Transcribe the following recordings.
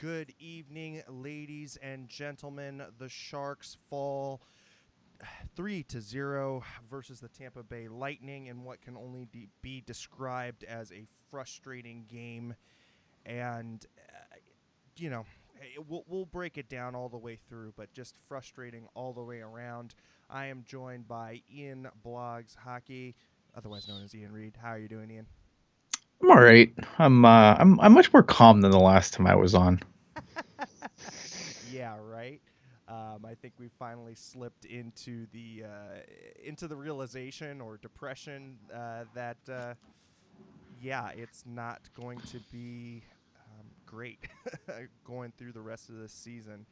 Good evening, ladies and gentlemen. The Sharks fall 3-0 versus the Tampa Bay Lightning in what can only be described as a frustrating game. And, you know, we'll break it down all the way through, but just frustrating all the way around. I am joined by Ian Blogs Hockey, otherwise known as Ian Reed. How are you doing, Ian? I'm all right. I'm much more calm than the last time I was on. Yeah, right. I think we finally slipped into the realization or depression that yeah, it's not going to be great going through the rest of this season.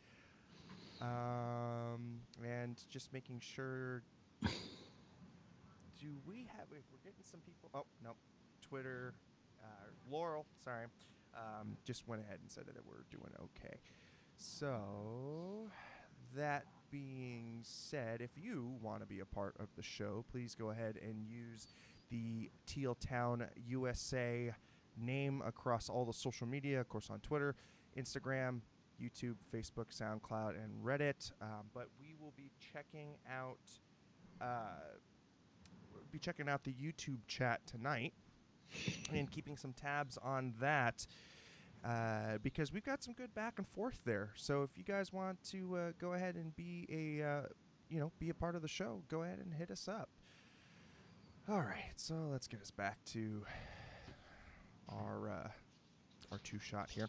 And just making sure. Do we have? We're getting some people. Oh no, Twitter. Laurel, sorry, just went ahead and said that we're doing okay. So, that being said, if you want to be a part of the show, please go ahead and use the Teal Town USA name across all the social media, of course, on Twitter, Instagram, YouTube, Facebook, SoundCloud, and Reddit. But we will uh, be checking out the YouTube chat tonight and keeping some tabs on that because we've got some good back and forth there. So if you guys want to go ahead and be a part of the show, go ahead and hit us up. All right, so let's get us back to our two shot here.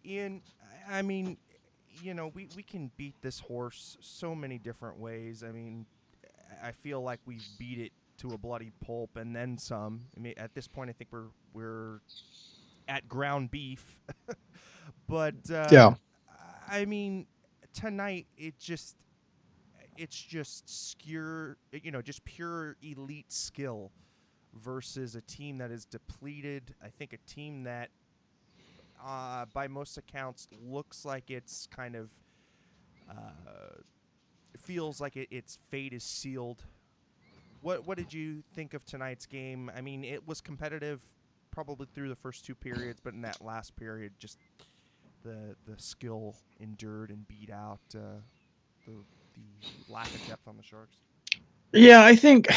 Ian, I mean, we can beat this horse so many different ways. I mean, I feel like we've beat it to a bloody pulp and then some. I mean, at this point, I think we're at ground beef. But Yeah. I mean, tonight it's just just pure elite skill versus a team that is depleted. I think a team that, by most accounts, looks like it's kind of feels like its fate is sealed. What did you think of tonight's game? I mean, it was competitive probably through the first two periods, but in that last period, just the skill endured and beat out the lack of depth on the Sharks. Yeah, I think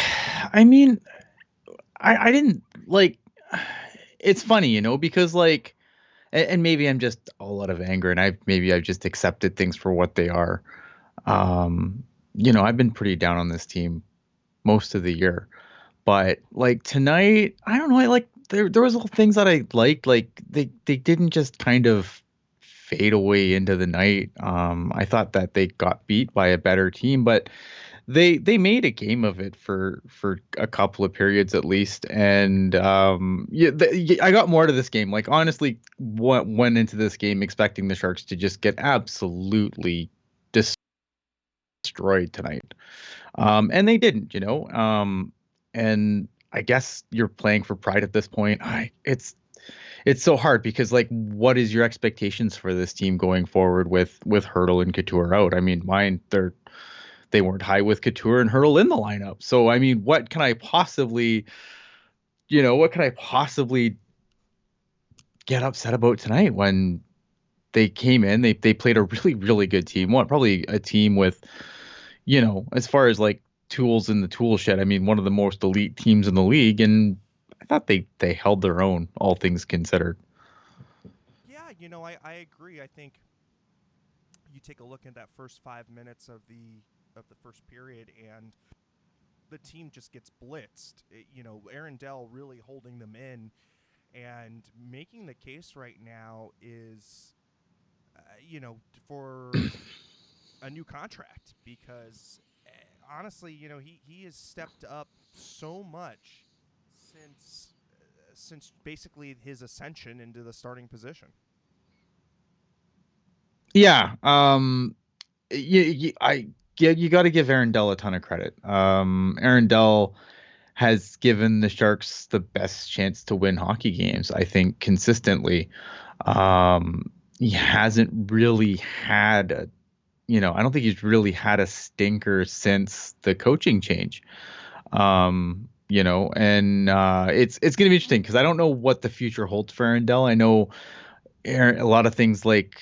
I mean I didn't like it's funny, because and maybe I'm just all out of anger and I've just accepted things for what they are. Um, I've been pretty down on this team most of the year. But like tonight, I don't know, I like there was little things that I liked, like they didn't just kind of fade away into the night. I thought that they got beat by a better team, but they made a game of it for a couple of periods at least. And yeah, I got more to this game. Like honestly, went into this game expecting the Sharks to just get absolutely destroyed tonight. And they didn't, and I guess you're playing for pride at this point. It's so hard because like what is your expectations for this team going forward with Hurdle and Couture out? I mean, mine they weren't high with Couture and Hurdle in the lineup. So I mean, what can I possibly get upset about tonight when they came in, they played a really really good team. One probably a team with, as far as like tools in the tool shed, I mean, one of the most elite teams in the league, and I thought they held their own, all things considered. Yeah, I agree. I think you take a look at that first 5 minutes of the first period, and the team just gets blitzed. Aaron Dell really holding them in and making the case right now is, for a new contract because honestly, he has stepped up so much since basically his ascension into the starting position. Yeah, you got to give Aaron Dell a ton of credit. Aaron Dell has given the Sharks the best chance to win hockey games, I think, consistently. He hasn't really had I don't think he's really had a stinker since the coaching change. And it's going to be interesting because I don't know what the future holds for Aaron Dell. I know a lot of things like,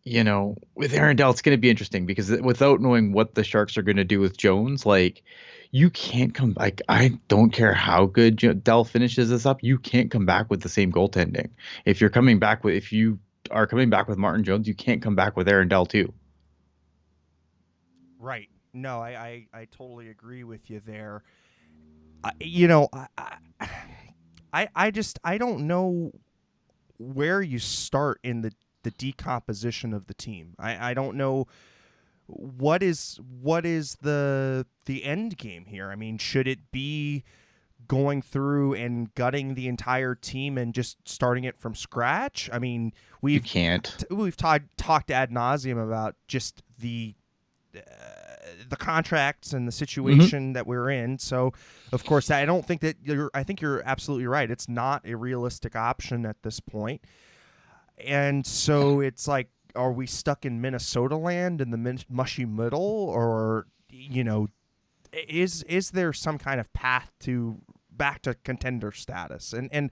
with Aaron Dell, it's going to be interesting because without knowing what the Sharks are going to do with Jones, like you can't come like I don't care how good Dell finishes this up, you can't come back with the same goaltending. If you are coming back with Martin Jones, you can't come back with Aaron Dell too. Right. No, I totally agree with you there. You know, I just I don't know where you start in the decomposition of the team. I don't know what is the end game here. I mean, should it be going through and gutting the entire team and just starting it from scratch? I mean, You we've can't. we've talked ad nauseum about just the contracts and the Hmm. situation that we're in. So, of course, I don't think that you're. I think you're absolutely right. It's not a realistic option at this point, and so it's like, are we stuck in Minnesota land in the mushy middle, or is there some kind of path to back to contender status? And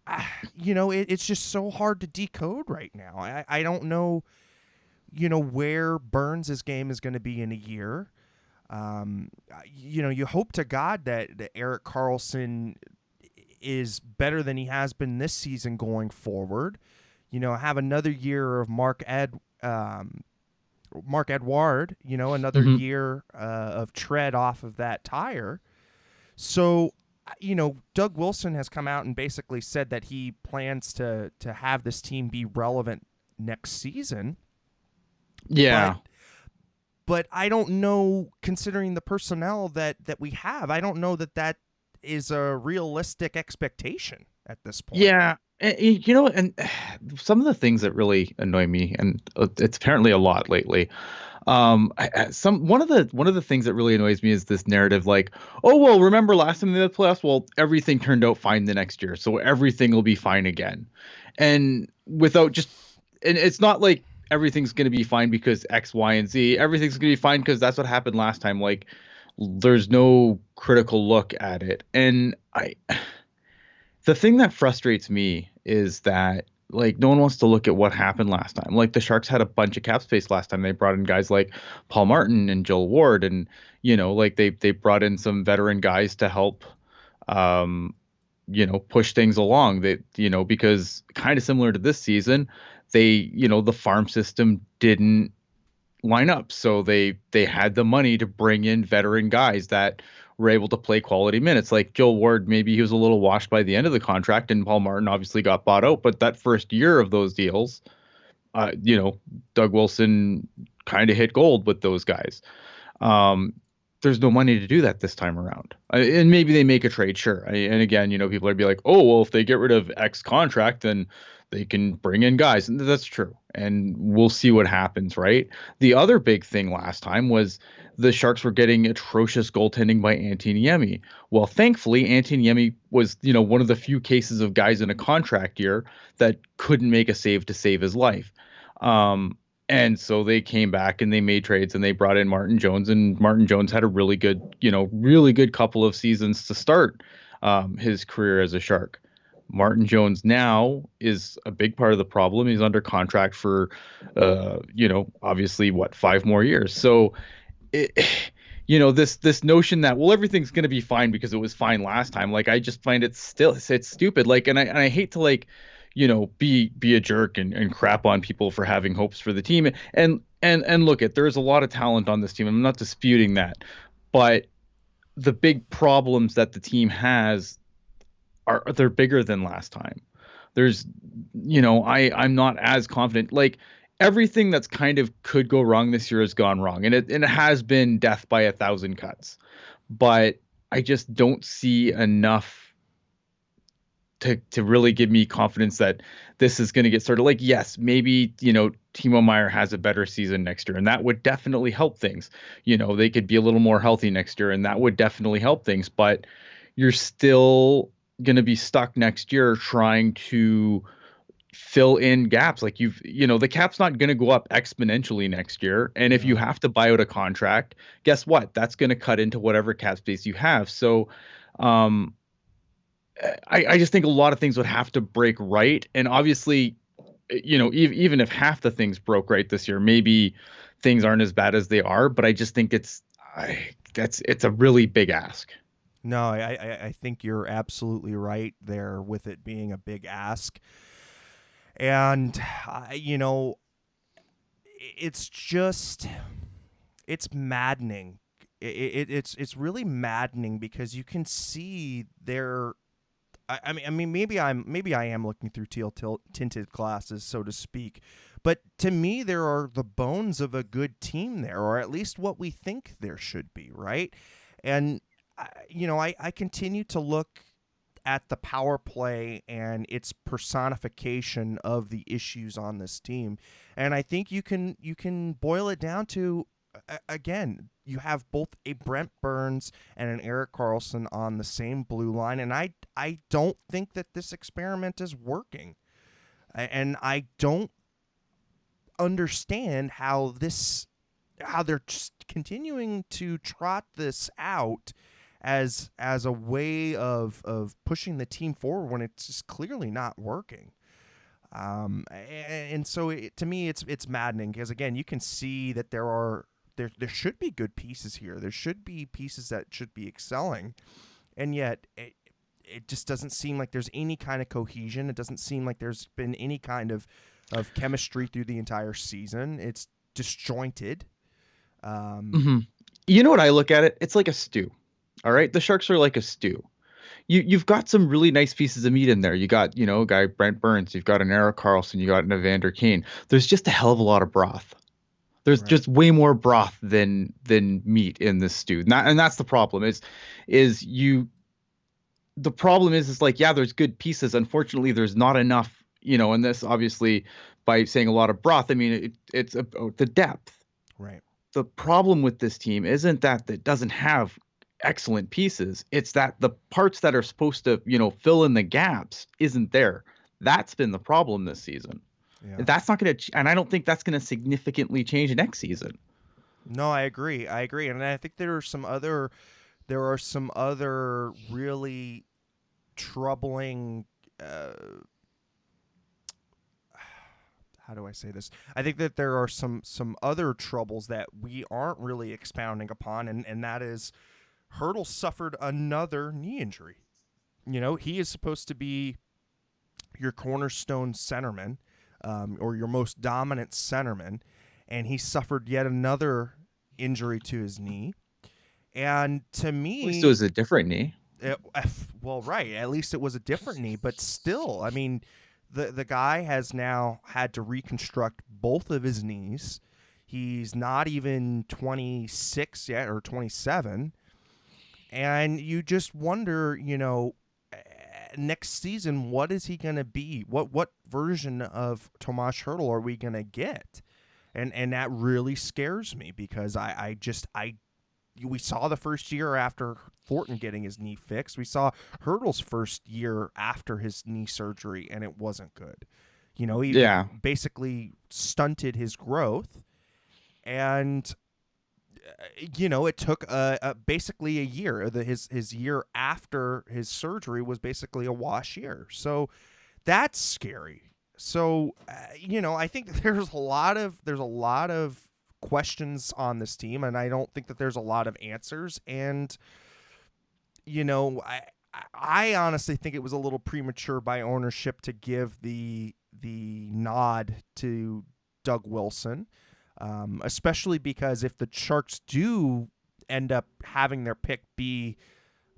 it's just so hard to decode right now. I don't know where Burns' game is going to be in a year. You hope to God that Eric Carlson is better than he has been this season going forward. Have another year of Mark Edward. Another Hmm. year of tread off of that tire. So, Doug Wilson has come out and basically said that he plans to have this team be relevant next season. But Yeah. I don't know, considering the personnel that we have, I don't know that is a realistic expectation at this point. Yeah. And some of the things that really annoy me, and it's apparently a lot lately. Some one of the things that really annoys me is this narrative, like, oh well, remember last time they made the playoffs? Well, everything turned out fine the next year, so everything will be fine again. And without just, and it's not like everything's going to be fine because X, Y, and Z. Everything's going to be fine because that's what happened last time. Like, there's no critical look at it, and the thing that frustrates me is that like no one wants to look at what happened last time. Like the Sharks had a bunch of cap space last time. They brought in guys like Paul Martin and Joel Ward, and like they brought in some veteran guys to help, um, push things along. They because kind of similar to this season, the farm system didn't line up. So they had the money to bring in veteran guys that were able to play quality minutes. Like Joel Ward, maybe he was a little washed by the end of the contract, and Paul Martin obviously got bought out. But that first year of those deals, uh, you know, Doug Wilson kind of hit gold with those guys. Um, there's no money to do that this time around. And maybe they make a trade, sure. And again, people are be like, oh, well, if they get rid of X contract, then they can bring in guys. And that's true. And we'll see what happens, right? The other big thing last time was the Sharks were getting atrocious goaltending by Antiniemi. Well, thankfully, Antiniemi was, one of the few cases of guys in a contract year that couldn't make a save to save his life. And so they came back and they made trades and they brought in Martin Jones, and Martin Jones had a really good couple of seasons to start his career as a Shark. Martin Jones now is a big part of the problem. He's under contract for, obviously what, 5 more years. So, it, this notion that, well, everything's going to be fine because it was fine last time. Like, I just find it's stupid. Like, and I hate to like, be a jerk and crap on people for having hopes for the team. And look, there's a lot of talent on this team. I'm not disputing that, but the big problems that the team has they're bigger than last time. There's, I'm not as confident. Like everything that's kind of could go wrong this year has gone wrong, and it has been death by a thousand cuts. But I just don't see enough to really give me confidence that this is going to get started. Like, yes, maybe, Timo Meyer has a better season next year, and that would definitely help things. They could be a little more healthy next year, and that would definitely help things. But you're still going to be stuck next year trying to fill in gaps. Like the cap's not going to go up exponentially next year. And if you No. have to buy out a contract, guess what? That's going to cut into whatever cap space you have. So, um, I just think a lot of things would have to break right. And obviously, even if half the things broke right this year, maybe things aren't as bad as they are. But I just think it's a really big ask. No, I think you're absolutely right there with it being a big ask. And, it's just, it's maddening. It's really maddening because you can see there. I mean, maybe I am looking through tinted glasses, so to speak. But to me, there are the bones of a good team there, or at least what we think there should be, right? And I continue to look at the power play and its personification of the issues on this team, and I think you can boil it down to, again, you have both a Brent Burns and an Eric Carlson on the same blue line, and I don't think that this experiment is working, and I don't understand how they're just continuing to trot this out as a way of pushing the team forward when it's just clearly not working. And so to me, it's maddening because, again, you can see that there should be good pieces here. There should be pieces that should be excelling, and yet it just doesn't seem like there's any kind of cohesion. It doesn't seem like there's been any kind of chemistry through the entire season. It's disjointed. Um, Hmm. You know what I look at it? It's like a stew. All right, the Sharks are like a stew. You've got some really nice pieces of meat in there. You got, a guy Brent Burns, you've got an Eric Carlson, you got an Evander Kane. There's just a hell of a lot of broth. There's right, just way more broth than meat in this stew. And that's the problem. Is you the problem is like, yeah, there's good pieces. Unfortunately, there's not enough, and this obviously, by saying a lot of broth, I mean it's about the depth. right. The problem with this team isn't that it doesn't have excellent pieces. It's that the parts that are supposed to, fill in the gaps isn't there. That's been the problem this season. Yeah. That's not going to, and I don't think that's going to significantly change next season. No, I agree. I agree, and I think there are some other really troubling. How do I say this? I think that there are some other troubles that we aren't really expounding upon, and that is Hurdle suffered another knee injury. He is supposed to be your cornerstone centerman, or your most dominant centerman, and he suffered yet another injury to his knee. And to At least it me, was a different knee. well, right, at least it was a different knee, but still, I mean, the guy has now had to reconstruct both of his knees. He's not even 26 yet, or 27, and you just wonder, next season, what is he going to be? What version of Tomas Hurdle are we going to get? And that really scares me because I just I we saw the first year after Thornton getting his knee fixed. We saw Hurdle's first year after his knee surgery, and it wasn't good. He Yeah. basically stunted his growth, and it took basically a year. His year after his surgery was basically a wash year. So that's scary. So I think that there's a lot of questions on this team, and I don't think that there's a lot of answers. And I honestly think it was a little premature by ownership to give the nod to Doug Wilson, especially because if the Sharks do end up having their pick be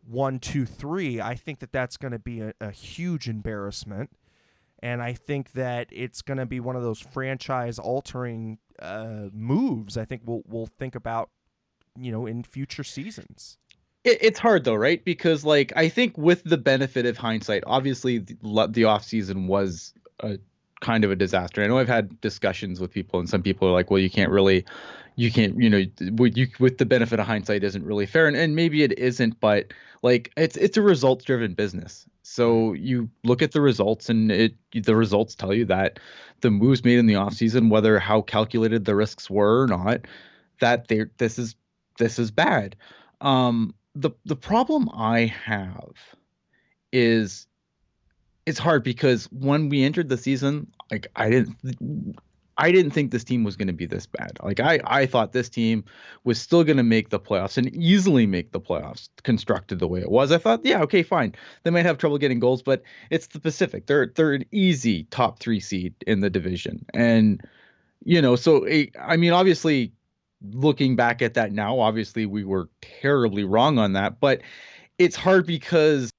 1, 2, 3, I think that that's going to be a huge embarrassment. And I think that it's going to be one of those franchise altering moves. I think we'll think about in future seasons. It's hard though, right? Because like I think with the benefit of hindsight, obviously the off season was a kind of a disaster. I know I've had discussions with people, and some people are like, "Well, you can't, with the benefit of hindsight isn't really fair," and maybe it isn't, but like it's a results driven business. Right. So you look at the results, and the results tell you that the moves made in the off season, whether how calculated the risks were or not, that this is bad. The problem I have is it's hard because when we entered the season, like I didn't think this team was going to be this bad. Like I thought this team was still going to make the playoffs and easily make the playoffs constructed the way it was. I thought, yeah, okay, fine. They might have trouble getting goals, but it's the Pacific. They're an easy top 3 seed in the division. And so I mean, obviously looking back at that now, obviously we were terribly wrong on that, but it's hard because they're an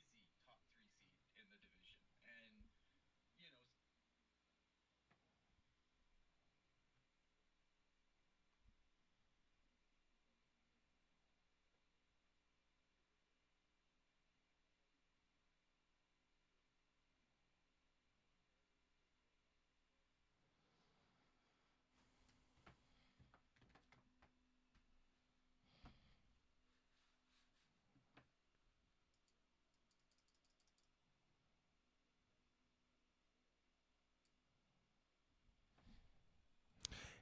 easy top 3 seed in the division. And you know,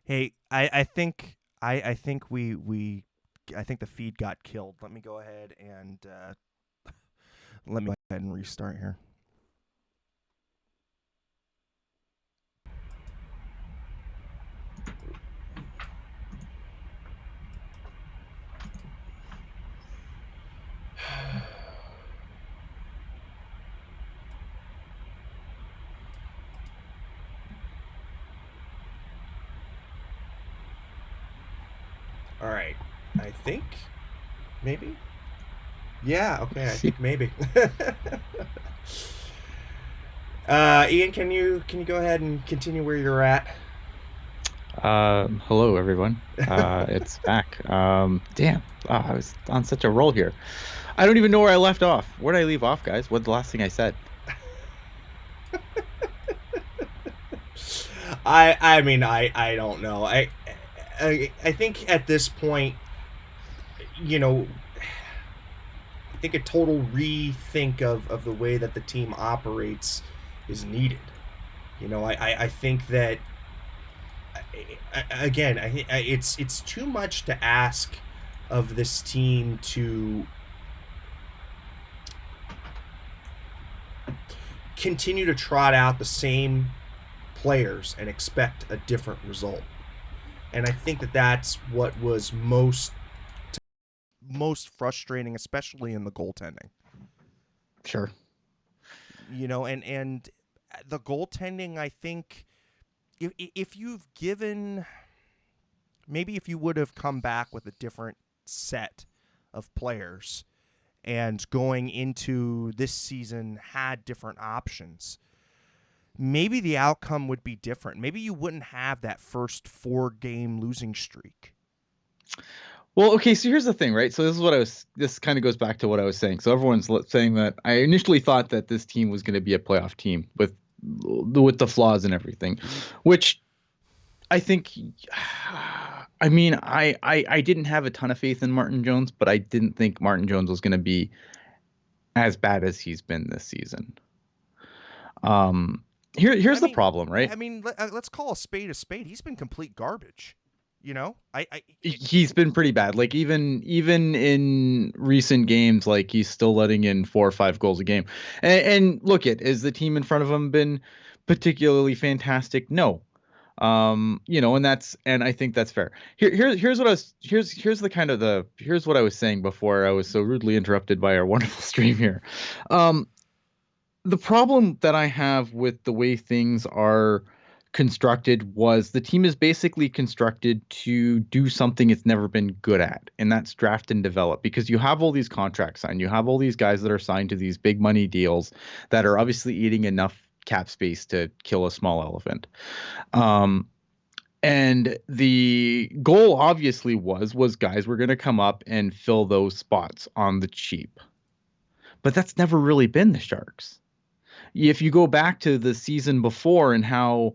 Hey, I think the feed got killed. Let me go ahead and let me go ahead and restart here. All right. I think maybe. Yeah. Okay. I think maybe. Ian, can you go ahead and continue where you're at? hello everyone. It's back. Damn. Oh, I was on such a roll here. I don't even know where I left off. Where did I leave off, guys? What's the last thing I said? I mean I don't know. I think at this point, you know, I think a total rethink of the way that the team operates is needed. I think that again, it's too much to ask of this team to continue to trot out the same players and expect a different result. And I think that that's what was most frustrating, especially in the goaltending. Sure. And the goaltending, I think, if you've given, maybe if you would have come back with a different set of players and going into this season had different options, maybe the outcome would be different. Maybe you wouldn't have that first 4-game losing streak. Well, okay, so here's the thing, right? So this kind of goes back to what I was saying. So everyone's saying that I initially thought that this team was going to be a playoff team with the flaws and everything, which I think, I mean, I didn't have a ton of faith in Martin Jones, but I didn't think Martin Jones was going to be as bad as he's been this season. Here's the problem, right? I mean, let's call a spade a spade. He's been complete garbage. He's been pretty bad. Like even in recent games, like he's still letting in 4 or 5 goals a game. And look, has the team in front of him been particularly fantastic? No. And I think that's fair. Here's what I was here's what I was saying before I was so rudely interrupted by our wonderful stream here. The problem that I have with the way things are constructed was the team is basically constructed to do something it's never been good at, and that's draft and develop. Because you have all these contracts signed, you have all these guys that are signed to these big money deals that are obviously eating enough cap space to kill a small elephant. And the goal obviously was guys were going to come up and fill those spots on the cheap. But that's never really been the Sharks. If you go back to the season before and how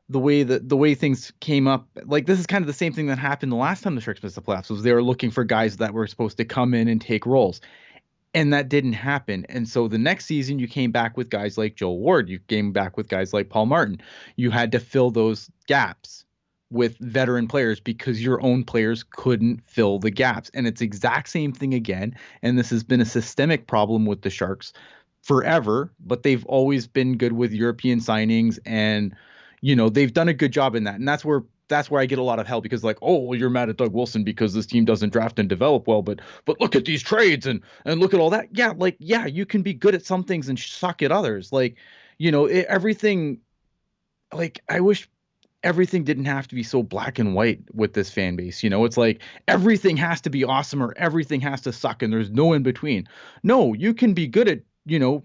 the way things came up, like this is kind of the same thing that happened the last time the Sharks missed the playoffs, was they were looking for guys that were supposed to come in and take roles. And that didn't happen. And so the next season, you came back with guys like Joel Ward. You came back with guys like Paul Martin. You had to fill those gaps with veteran players because your own players couldn't fill the gaps. And it's exact same thing again. And this has been a systemic problem with the Sharks forever, but they've always been good with European signings, and they've done a good job in that. And that's where I get a lot of hell, because like, oh, well, you're mad at Doug Wilson because this team doesn't draft and develop well, but look at these trades and look at all that. Yeah, like, yeah, you can be good at some things and suck at others. Like, everything, like, I wish everything didn't have to be so black and white with this fan base. It's like everything has to be awesome or everything has to suck and there's no in between. No, you can be good at,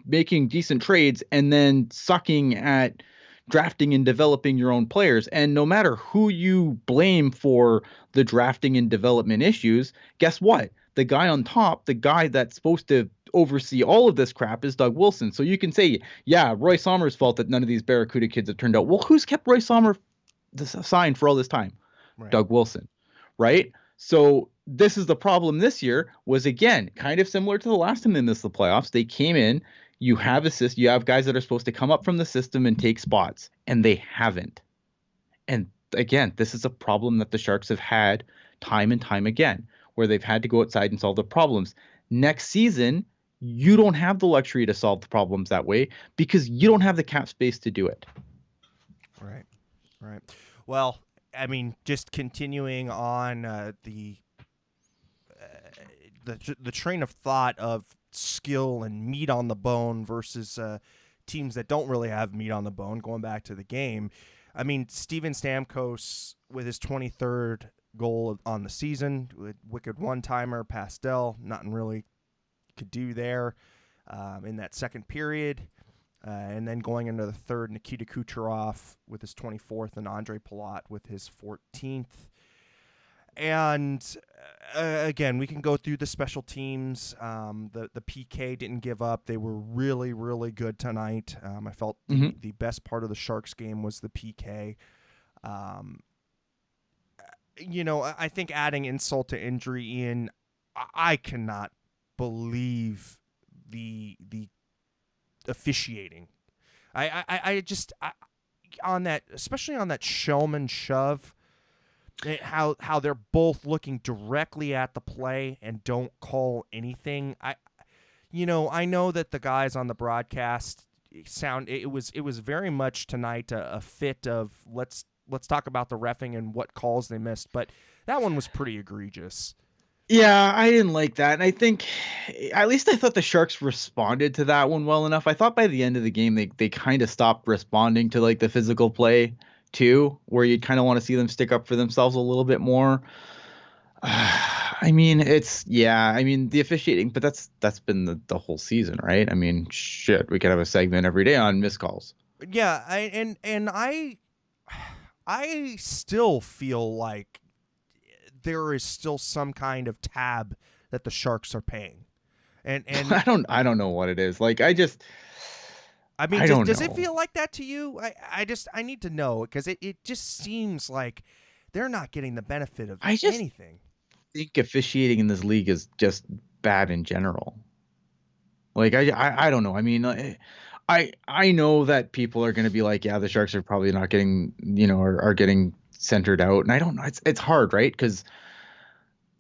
making decent trades and then sucking at drafting and developing your own players. And no matter who you blame for the drafting and development issues, guess what? The guy on top, the guy that's supposed to oversee all of this crap, is Doug Wilson. So you can say, yeah, Roy Sommer's fault that none of these Barracuda kids have turned out. Well, who's kept Roy Sommer signed for all this time? Right. Doug Wilson, right? So this is the problem this year, was again kind of similar to the last time they missed the playoffs. They came in, you have guys that are supposed to come up from the system and take spots, and they haven't. And again, this is a problem that the Sharks have had time and time again, where they've had to go outside and solve the problems. Next season, you don't have the luxury to solve the problems that way because you don't have the cap space to do it. Right. Well, I mean, just continuing on the train of thought of skill and meat on the bone versus teams that don't really have meat on the bone, going back to the game. I mean, Steven Stamkos with his 23rd goal on the season, with wicked one-timer, Pastel, nothing really could do there in that second period. And then going into the third, Nikita Kucherov with his 24th and Andre Palat with his 14th. And again, we can go through the special teams. The PK didn't give up. They were really, really good tonight. I felt the best part of the Sharks game was the PK. I think adding insult to injury, Ian, I cannot believe the officiating. I just on that, especially on that Shellman shove, how they're both looking directly at the play and don't call anything. I know that the guys on the broadcast it was very much tonight a fit of let's talk about the reffing and what calls they missed, but that one was pretty egregious. Yeah, I didn't like that. And I think, at least I thought the Sharks responded to that one well enough. I thought by the end of the game, they kind of stopped responding to like the physical play too, where you'd kind of want to see them stick up for themselves a little bit more. I mean, the officiating, but that's been the whole season, right? I mean, shit, we could have a segment every day on missed calls. Yeah, I still feel like there is still some kind of tab that the Sharks are paying, and I don't know what it is. Like, does it feel like that to you? I need to know, because it just seems like they're not getting the benefit of anything. I think officiating in this league is just bad in general. Like, I don't know. I mean, I know that people are going to be like, yeah, the Sharks are probably not getting, are getting centered out. And I don't know. It's hard, right? Because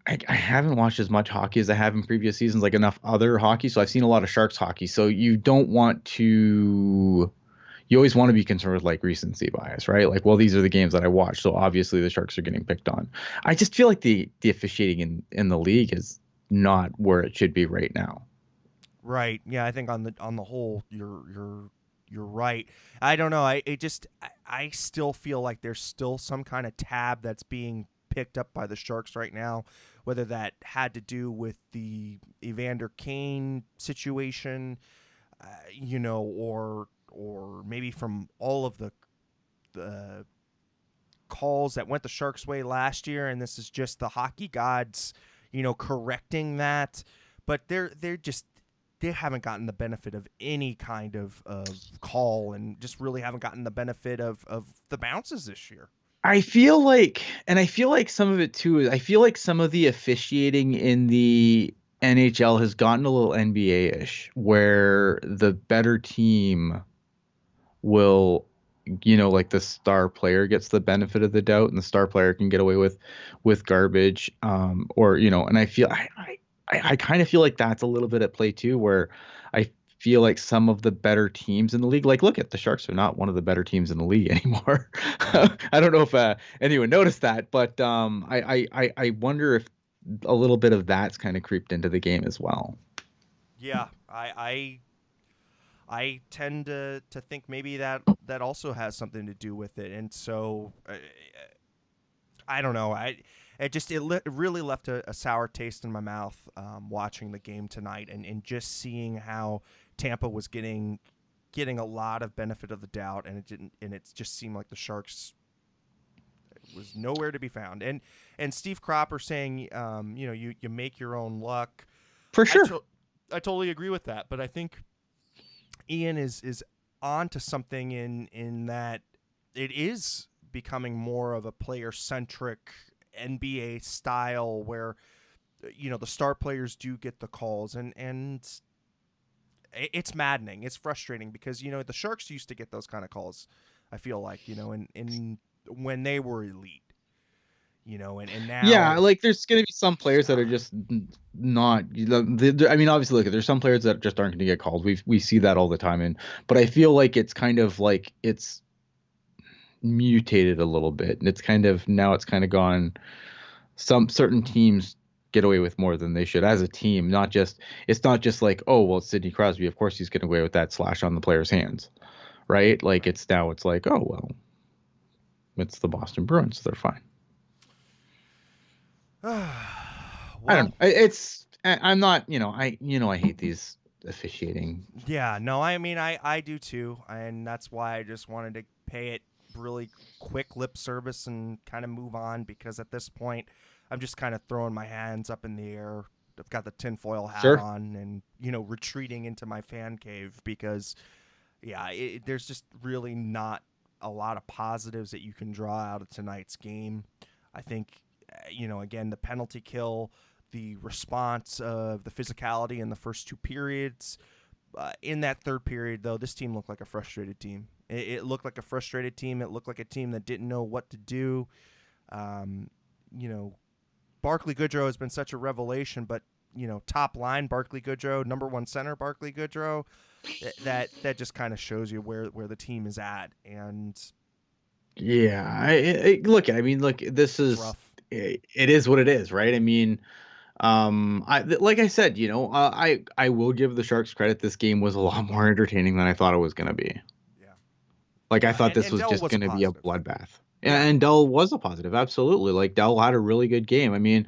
I haven't watched as much hockey as I have in previous seasons, like enough other hockey. So I've seen a lot of Sharks hockey. So you always want to be concerned with like recency bias, right? Like, well, these are the games that I watched, so obviously the Sharks are getting picked on. I just feel like the officiating in the league is not where it should be right now. Right. Yeah, I think on the whole, you're you're right. I don't know. I still feel like there's still some kind of tab that's being picked up by the Sharks right now, whether that had to do with the Evander Kane situation, or maybe from all of the calls that went the Sharks' way last year, and this is just the hockey gods, correcting that. But they haven't gotten the benefit of any kind of call, and just really haven't gotten the benefit of the bounces this year. I feel like some of it too, I feel like some of the officiating in the NHL has gotten a little NBA-ish, where the better team will, like the star player gets the benefit of the doubt, and the star player can get away with garbage, or and I kind of feel like that's a little bit at play too, where I feel like some of the better teams in the league, like look at the Sharks are not one of the better teams in the league anymore. Yeah. I don't know if anyone noticed that, but I wonder if a little bit of that's kind of creeped into the game as well. Yeah, I tend to think maybe that also has something to do with it, and so I don't know. It really left a sour taste in my mouth, watching the game tonight, and just seeing how Tampa was getting a lot of benefit of the doubt, and it just seemed like the Sharks was nowhere to be found. And Steve Cropper saying, you make your own luck. For I sure. to- I totally agree with that, but I think Ian is on to something in that it is becoming more of a player centric NBA style where the star players do get the calls, and it's maddening. It's frustrating because the Sharks used to get those kind of calls. I feel like in when they were elite, and Yeah, now like there's going to be some players that are ah, just not. I mean, obviously, look, there's some players that just aren't going to get called. We see that all the time, but I feel like it's kind of like it's mutated a little bit, and it's kind of gone. Some certain teams get away with more than they should as a team. It's not just like, oh well, it's Sidney Crosby. Of course he's getting away with that slash on the player's hands, right? Like right. it's like, oh well, it's the Boston Bruins. They're fine. I don't Well, know. I'm not, I hate these officiating. yeah, no, I mean, I do too, and that's why I just wanted to pay it really quick lip service and kind of move on, because at this point, I'm just kind of throwing my hands up in the air. I've got the tinfoil hat Sure. on, and retreating into my fan cave, because yeah, there's just really not a lot of positives that you can draw out of tonight's game. I think, again, the penalty kill, the response of the physicality in the first two periods. In that third period, though, this team looked like a frustrated team. It looked like a frustrated team. It looked like a team that didn't know what to do. Um, you know, Barclay Goodrow has been such a revelation, but top line Barclay Goodrow, number one center Barclay Goodrow, that just kind of shows you where the team is at, and Yeah. Look, I mean, look, it's rough. it is what it is, right? I mean, like I said, I will give the Sharks credit. This game was a lot more entertaining than I thought it was going to be. Yeah, Like I yeah, thought and this and was Dell just was a going to be a positive. bloodbath. Yeah, And Dell was a positive, absolutely. Like Dell had a really good game. I mean,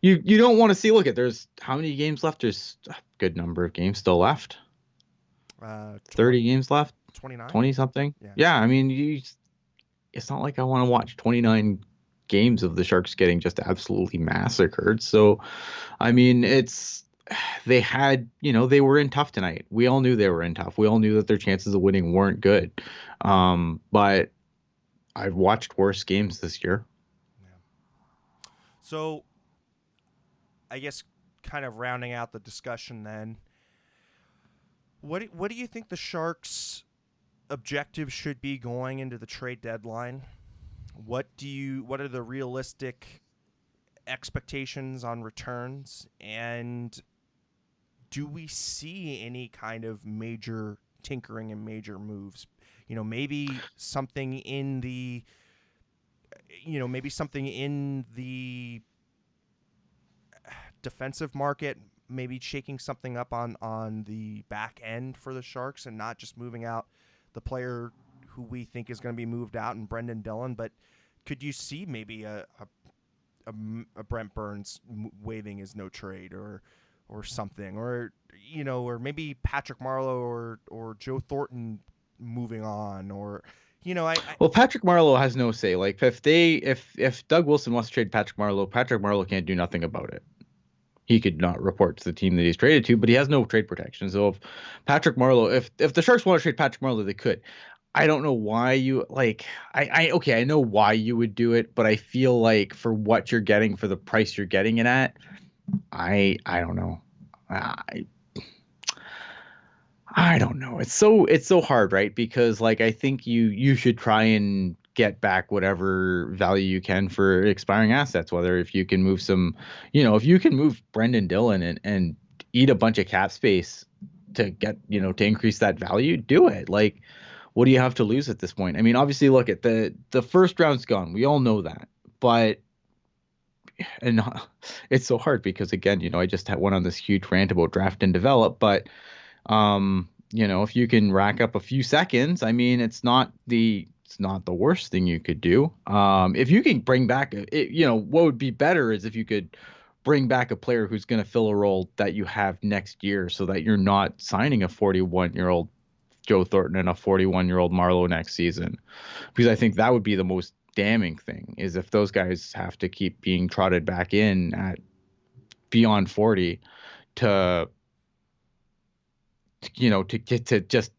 you don't want to see. Look at there's how many games left? There's a good number of games still left. 30 20, games left, 29. 20 something. Yeah, Yeah, I mean, it's not like I want to watch 29 games of the Sharks getting just absolutely massacred. So, I mean, they had, they were in tough tonight. We all knew they were in tough. We all knew that their chances of winning weren't good. But I've watched worse games this year. yeah. So I guess kind of rounding out the discussion then. What do you think the Sharks' objective should be going into the trade deadline? What are the realistic expectations on returns, and do we see any kind of major tinkering and major moves? Maybe something in the maybe something in the defensive market, maybe shaking something up on the back end for the Sharks, and not just moving out the player who we think is going to be moved out, and Brendan Dillon. But could you see maybe a Brent Burns waiving his no trade or something, or or maybe Patrick Marleau or Joe Thornton moving on, or I Well, Patrick Marleau has no say. Like if Doug Wilson wants to trade Patrick Marleau can't do nothing about it. He could not report to the team that he's traded to, but he has no trade protection. So if Patrick Marleau, if the Sharks want to trade Patrick Marleau, they could. I don't know why you like. I know why you would do it, but I feel like for what you're getting for the price you're getting it at, I don't know. I don't know. It's so hard, right? Because like I think you should try and get back whatever value you can for expiring assets. Whether if you can move if you can move Brendan Dillon and eat a bunch of cap space to get to increase that value, do it. Like, what do you have to lose at this point? I mean, obviously, look at the first round's gone. We all know that, but and it's so hard because again, I just went on this huge rant about draft and develop, but if you can rack up a few seconds, I mean, it's not the worst thing you could do. If you can bring back, what would be better is if you could bring back a player who's going to fill a role that you have next year, so that you're not signing a 41-year-old Joe Thornton and a 41-year-old Marleau next season, because I think that would be the most damning thing is if those guys have to keep being trotted back in at beyond 40 to to get to just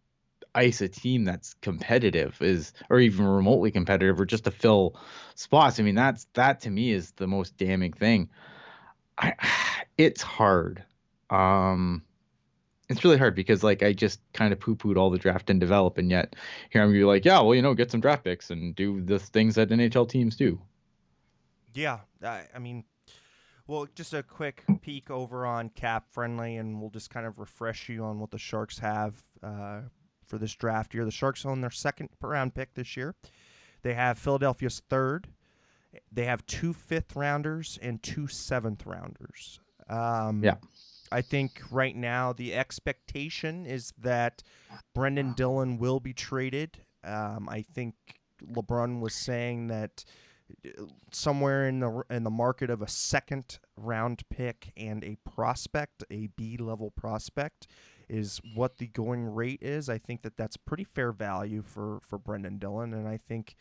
ice a team that's competitive or even remotely competitive or just to fill spots. I mean, that to me is the most damning thing. It's hard. It's really hard because like I just kind of poo-pooed all the draft and develop, and yet here I'm gonna be like, yeah, well, get some draft picks and do the things that NHL teams do. yeah, I mean, well, just a quick peek over on Cap Friendly, and we'll just kind of refresh you on what the Sharks have for this draft year. The Sharks own their second round pick this year. They have Philadelphia's third. They have 2 5th-rounders and 2 7th-rounders. Yeah. I think right now the expectation is that Brendan Dillon will be traded. I think LeBron was saying that somewhere in the market of a second round pick and a prospect, a B level prospect, is what the going rate is. I think that's pretty fair value for Brendan Dillon, and I think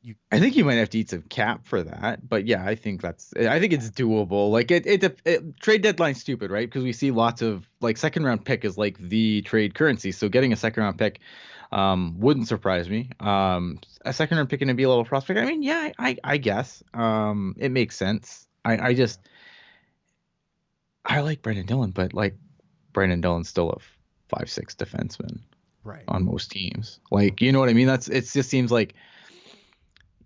you might have to eat some cap for that, but yeah, I think it's doable. Like trade deadline stupid, right? Because we see lots of like second round pick is like the trade currency. So getting a second round pick wouldn't surprise me. A second round pick and a B level prospect. I mean, yeah, I guess it makes sense. I like Brendan Dillon, but like Brendan Dillon's still a 5'6" defenseman right. on most teams. Like, you know what I mean? It just seems like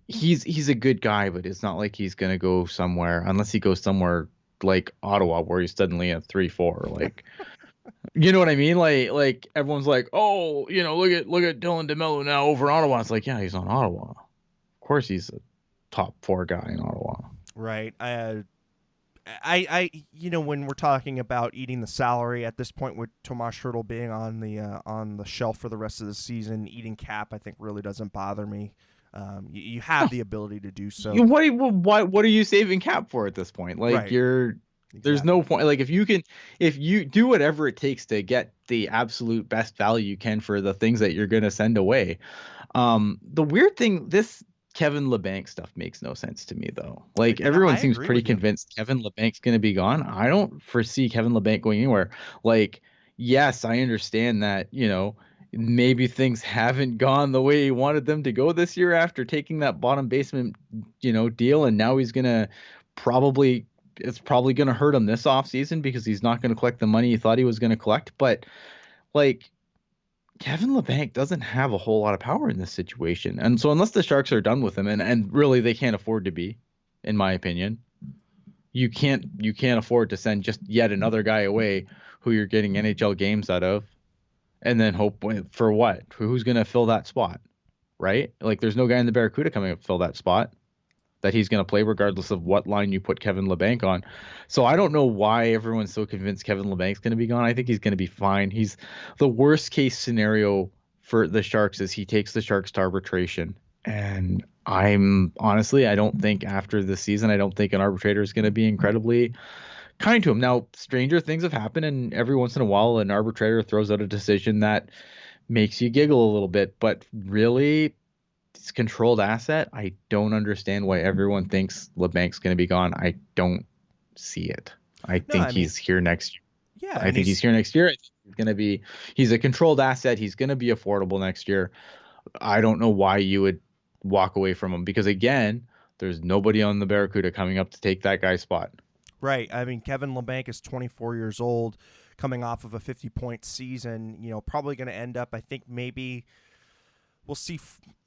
he's a good guy, but it's not like he's gonna go somewhere unless he goes somewhere like Ottawa where he's suddenly a 3-4. Like, you know what I mean? Like everyone's like, oh, look at Dylan DeMello now over Ottawa. It's like, yeah, he's on Ottawa. Of course, he's a top 4 guy in Ottawa. Right. When we're talking about eating the salary at this point, with Tomas Hertl being on the shelf for the rest of the season, eating cap, I think really doesn't bother me. You have the ability to do so. What are you saving cap for at this point? Like right. There's no point. Like if you do whatever it takes to get the absolute best value you can for the things that you're gonna send away. The weird thing, this Kevin Labanc stuff makes no sense to me though. Like everyone seems pretty convinced Kevin Labanc's gonna be gone. I don't foresee Kevin Labanc going anywhere. Like, yes, I understand that, maybe things haven't gone the way he wanted them to go this year after taking that bottom basement, deal. And now it's probably going to hurt him this offseason because he's not going to collect the money he thought he was going to collect. But like Kevin Labanc doesn't have a whole lot of power in this situation. And so unless the Sharks are done with him, and really they can't afford to be, in my opinion, you can't afford to send just yet another guy away who you're getting NHL games out of. And then hope for what? Who's going to fill that spot, right? Like, there's no guy in the Barracuda coming up to fill that spot that he's going to play regardless of what line you put Kevin Labanc on. So I don't know why everyone's so convinced Kevin Labanc's going to be gone. I think he's going to be fine. He's the worst case scenario for the Sharks is he takes the Sharks to arbitration. And I don't think after this season, I don't think an arbitrator is going to be incredibly kind to him. Now, stranger things have happened, and every once in a while, an arbitrator throws out a decision that makes you giggle a little bit. But really, it's controlled asset. I don't understand why everyone thinks LeBank's going to be gone. I don't see it. I No, think I mean, he's here next year. yeah, I and think he's here next year. I think he's a controlled asset. He's going to be affordable next year. I don't know why you would walk away from him because again, there's nobody on the Barracuda coming up to take that guy's spot. right. I mean, Kevin LeBanc is 24 years old, coming off of a 50-point season. Probably going to end up. I think maybe we'll see,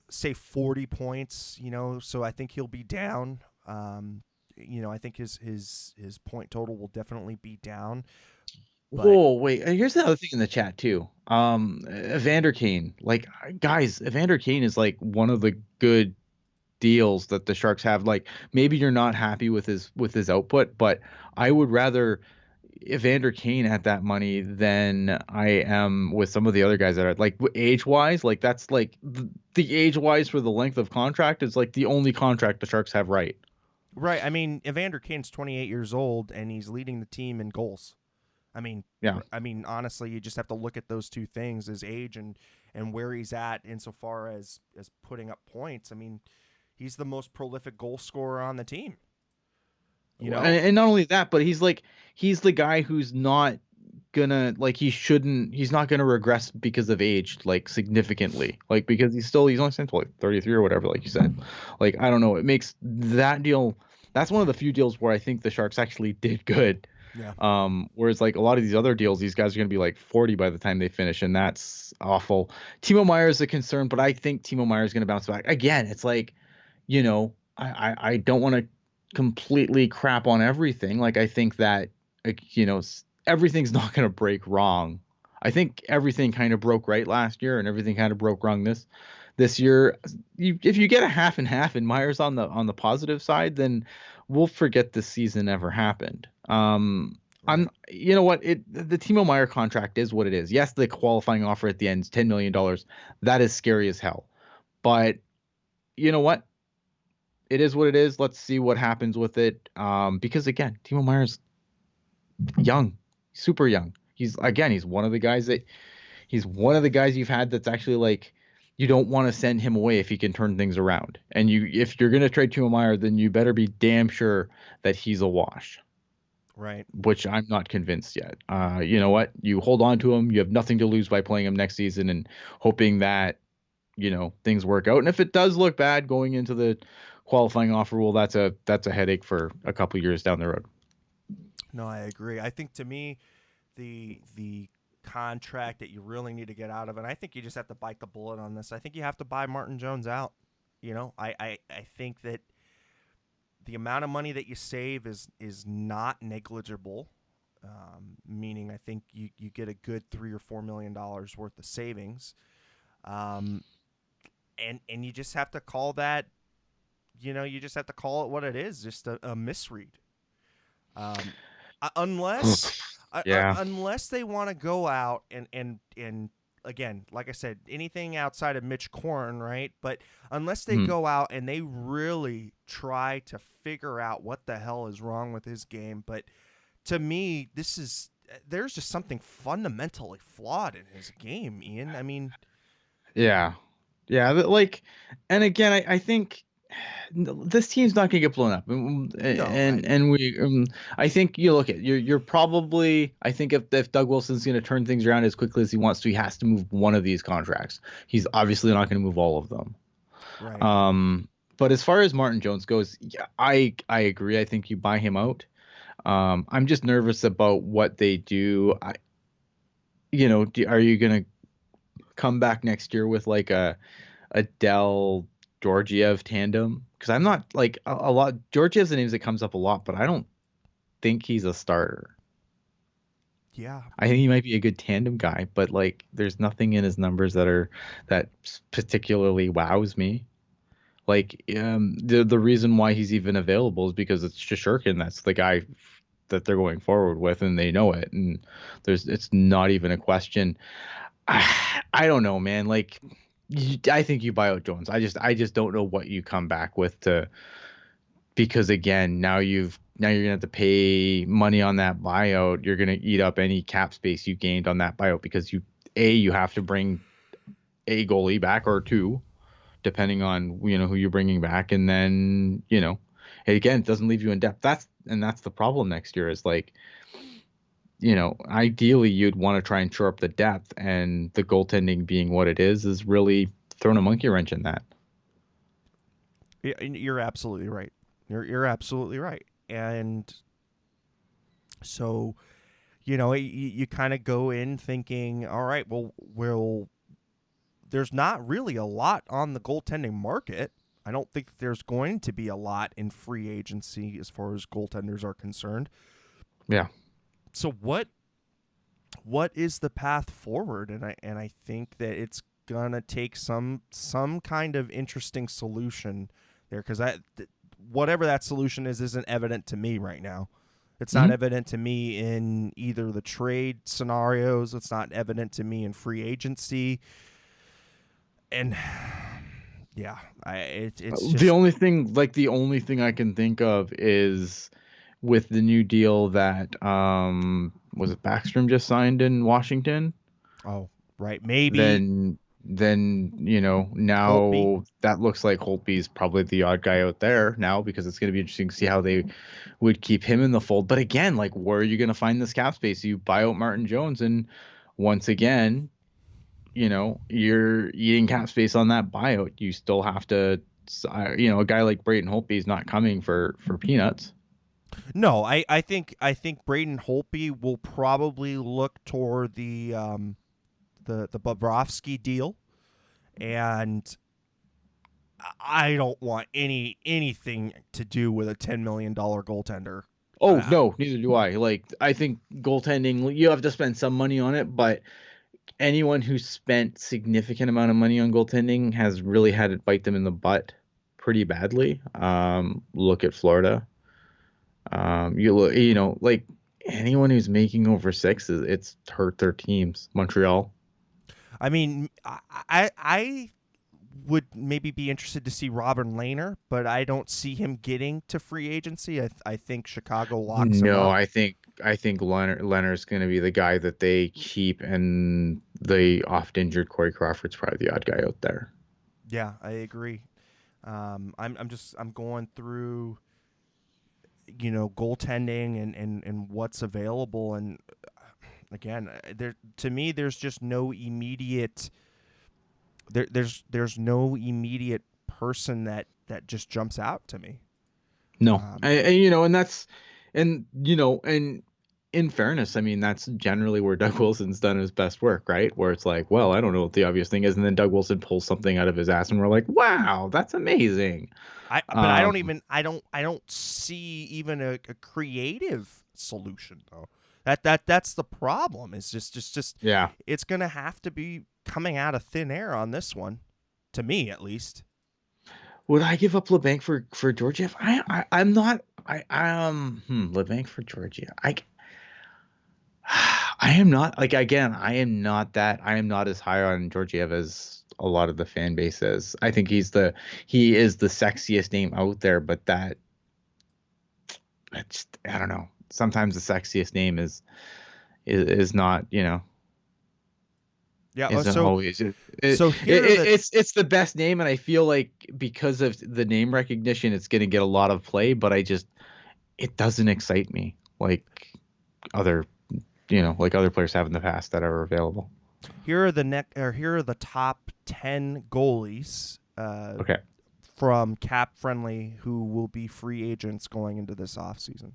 say 40 points. So I think he'll be down. I think his point total will definitely be down. But Whoa, wait. Here's the other thing in the chat too. Evander Kane. Like, guys, Evander Kane is like one of the good deals that the Sharks have. Like, maybe you're not happy with his output, but I would rather Evander Kane at that money than I am with some of the other guys that are like age wise. Like, that's like the age wise for the length of contract is like the only contract the Sharks have right. right, I mean, Evander Kane's 28 years old and he's leading the team in goals. I mean, Yeah. honestly, you just have to look at those two things: his age and where he's at insofar as putting up points. I mean, he's the most prolific goal scorer on the team. You know, And not only that, but he's the guy who's not gonna like he's not gonna regress because of age like significantly like because he's only since like 33 or whatever like you said. Like I don't know, it makes that deal, that's one of the few deals where I think the Sharks actually did good. yeah, Whereas like a lot of these other deals, these guys are gonna be like 40 by the time they finish, and that's awful. Timo Meyer is a concern, but I think Timo Meyer is gonna bounce back again. It's like, I don't want to completely crap on everything. Like I think that everything's not going to break wrong. I think everything kind of broke right last year, and everything kind of broke wrong this year. If you get a half and half, and Myers on the positive side, then we'll forget this season ever happened. right, You know what, the Timo Meyer contract is what it is. Yes, the qualifying offer at the end is $10 million. That is scary as hell. But you know what? It is what it is. Let's see what happens with it. Because again, Timo Meyer's young, super young. He's one of the guys you've had that's actually like you don't want to send him away if he can turn things around. And if you're gonna trade Timo Meyer, then you better be damn sure that he's a wash. right. Which I'm not convinced yet. You know what? You hold on to him. You have nothing to lose by playing him next season and hoping that things work out. And if it does look bad going into the qualifying offer, well, that's a headache for a couple years down the road. No, I agree. I think to me, the contract that you really need to get out of, and I think you just have to bite the bullet on this. I think you have to buy Martin Jones out. I think that the amount of money that you save is not negligible. Meaning, I think you get a good $3 or $4 million worth of savings, um, and you just have to call that. You just have to call it what it is, just a misread. Um, unless Yeah. unless they want to go out and again, like I said, anything outside of Mitch Korn, right? But unless they Hmm. go out and they really try to figure out what the hell is wrong with his game, but to me, there's just something fundamentally flawed in his game, Ian. I mean, Yeah. Yeah. Like, and again, I think this team's not gonna get blown up. no, And we, I think you look at you're probably. I think if Doug Wilson's gonna turn things around as quickly as he wants to, he has to move one of these contracts. He's obviously not gonna move all of them. right. Um, but as far as Martin Jones goes, yeah, I agree. I think you buy him out. I'm just nervous about what they do. Are you gonna come back next year with like a Dell Georgiev tandem? Because I'm not like a lot. Georgiev's the names that comes up a lot, but I don't think he's a starter. Yeah, I think he might be a good tandem guy, but like there's nothing in his numbers that particularly wows me. Like the reason why he's even available is because it's Shishkin. That's the guy that they're going forward with, and they know it. And it's not even a question. I don't know, man. Like, I think you buy out Jones. I just don't know what you come back with to, because again, now you're gonna have to pay money on that buyout. You're gonna eat up any cap space you gained on that buyout because you have to bring a goalie back or two, depending on who you're bringing back, and then again, it doesn't leave you in depth. That's the problem next year is like, ideally you'd want to try and shore up the depth, and the goaltending being what it is really throwing a monkey wrench in that. You're absolutely right. You're absolutely right. And so, you kind of go in thinking, all right, well, there's not really a lot on the goaltending market. I don't think there's going to be a lot in free agency as far as goaltenders are concerned. Yeah. So what is the path forward? And I think that it's gonna take some kind of interesting solution there, because whatever that solution is isn't evident to me right now. It's not Mhm. evident to me in either the trade scenarios. It's not evident to me in free agency. And yeah, it's The just only thing I can think of is with the new deal that was it Backstrom just signed in Washington. oh right, maybe Then Holtby. now that looks like Holtby's probably the odd guy out there now, because it's going to be interesting to see how they would keep him in the fold. But again, like, where are you going to find this cap space? You buy out Martin Jones, and once again, you're eating cap space on that buyout. You still have to, a guy like Braden Holtby is not coming for peanuts. No, I think Braden Holtby will probably look toward the Bobrovsky deal, and I don't want anything to do with a $10 million goaltender. Oh Uh, no, neither do I. Like, I think goaltending, you have to spend some money on it, but anyone who's spent significant amount of money on goaltending has really had it bite them in the butt pretty badly. Look at Florida. Like, anyone who's making over six, it's hurt their teams. Montreal. I mean, I would maybe be interested to see Robin Lehner, but I don't see him getting to free agency. I think Chicago locks him No, up. I think Leonard's going to be the guy that they keep, and the oft injured Corey Crawford's probably the odd guy out there. Yeah, I agree. I'm going through goaltending and what's available, and again, there to me there's just no immediate there's no immediate person that just jumps out to me. No, Um, and in fairness, I mean, that's generally where Doug Wilson's done his best work, right? Where it's like, well, I don't know what the obvious thing is, and then Doug Wilson pulls something out of his ass, and we're like, wow, that's amazing. but I Um, don't even I don't see even a creative solution though. That's the problem. It's just yeah. it's gonna have to be coming out of thin air on this one, to me at least. Would I give up LeBanc for Georgiev? I'm not. LeBanc for Georgiev. I am not, like, again, I am not as high on Georgiev as a lot of the fan base is. I think he is the sexiest name out there, but that's, I don't know. Sometimes the sexiest name is not, Yeah. isn't So always so here are the it's the best name, and I feel like because of the name recognition, it's going to get a lot of play, but it doesn't excite me like other like other players have in the past that are available. here are the top 10 goalies Okay. from Cap Friendly who will be free agents going into this offseason.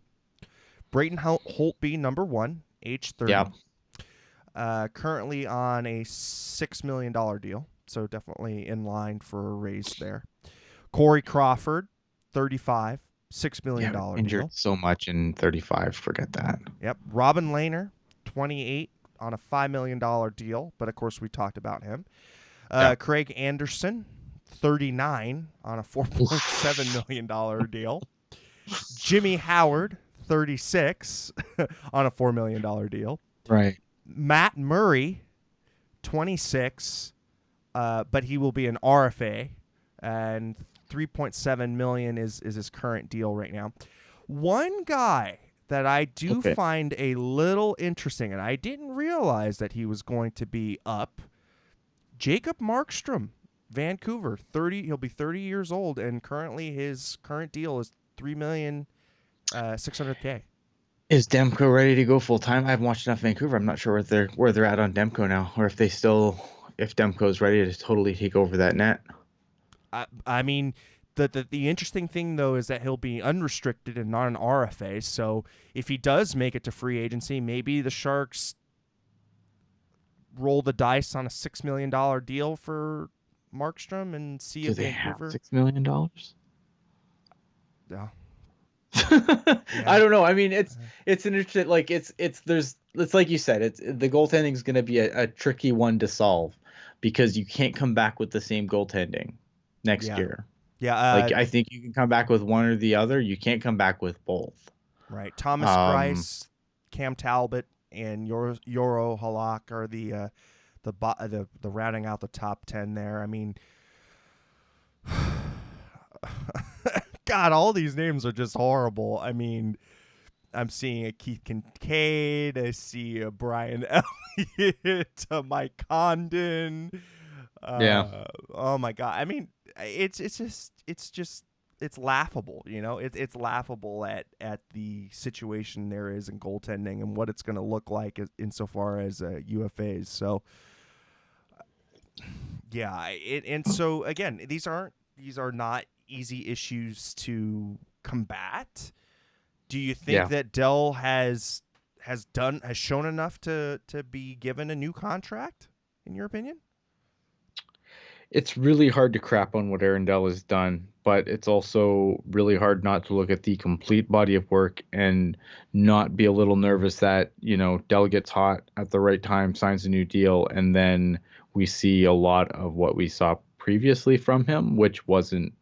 Brayton Holtby, number 1, age 30. Yeah. Currently on a $6 million deal, so definitely in line for a raise there. Corey Crawford, 35, $6 million Injured deal. so much in 35. Forget that. Yep. Robin Lehner, 28, on a $5 million deal, but of course we talked about him. Yeah. Craig Anderson, 39, on a $4.7 million deal. Jimmy Howard, 36, on a $4 million deal. Right. Matt Murray, 26, but he will be an RFA, and 3.7 million is his current deal right now. One guy that I do Okay. find a little interesting, and I didn't realize that he was going to be up. Jacob Markstrom, Vancouver, 30. He'll be 30 years old, and currently his current deal is 3 million 600K. Is Demko ready to go full time? I haven't watched enough Vancouver. I'm not sure where they're at on Demko now, or if Demko's ready to totally take over that net. I mean, the interesting thing though is that he'll be unrestricted and not an RFA. So if he does make it to free agency, maybe the Sharks roll the dice on a $6 million deal for Markstrom and see Do if they have Vancouver. $6 million? Yeah, I yeah, don't know. I mean, it's an interesting, like it's like you said, it's the goaltending is going to be a tricky one to solve because you can't come back with the same goaltending next yeah, year. yeah. Like I think you can come back with one or the other. You can't come back with both. Right. Thomas Um, Greiss, Cam Talbot, and Yoro Halak are the rounding out the top 10 there. I mean, God, all these names are just horrible. I mean, I'm seeing a Keith Kincaid. I see a Brian Elliott, a Mike Condon. yeah. Oh my God. I mean, it's just it's laughable. It's laughable at the situation there is in goaltending and what it's going to look like insofar as UFAs. So yeah, and so again, these are not easy issues to combat. Do you think Yeah. that Dell has shown enough to be given a new contract, in your opinion? It's really hard to crap on what Arundel has done, but it's also really hard not to look at the complete body of work and not be a little nervous that, Dell gets hot at the right time, signs a new deal, and then we see a lot of what we saw previously from him, which wasn't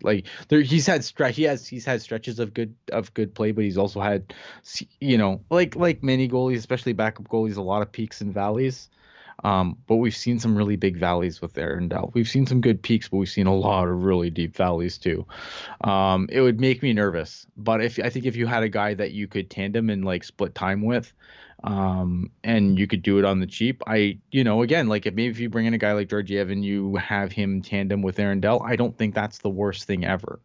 like there he's had stretches of good play, but he's also had like many goalies, especially backup goalies, a lot of peaks and valleys. But we've seen some really big valleys with Arundel. We've seen some good peaks, but we've seen a lot of really deep valleys too. It would make me nervous. But I think if you had a guy that you could tandem and like split time with, and you could do it on the cheap, again, like if you bring in a guy like Georgiev and you have him tandem with Arundel, I don't think that's the worst thing ever.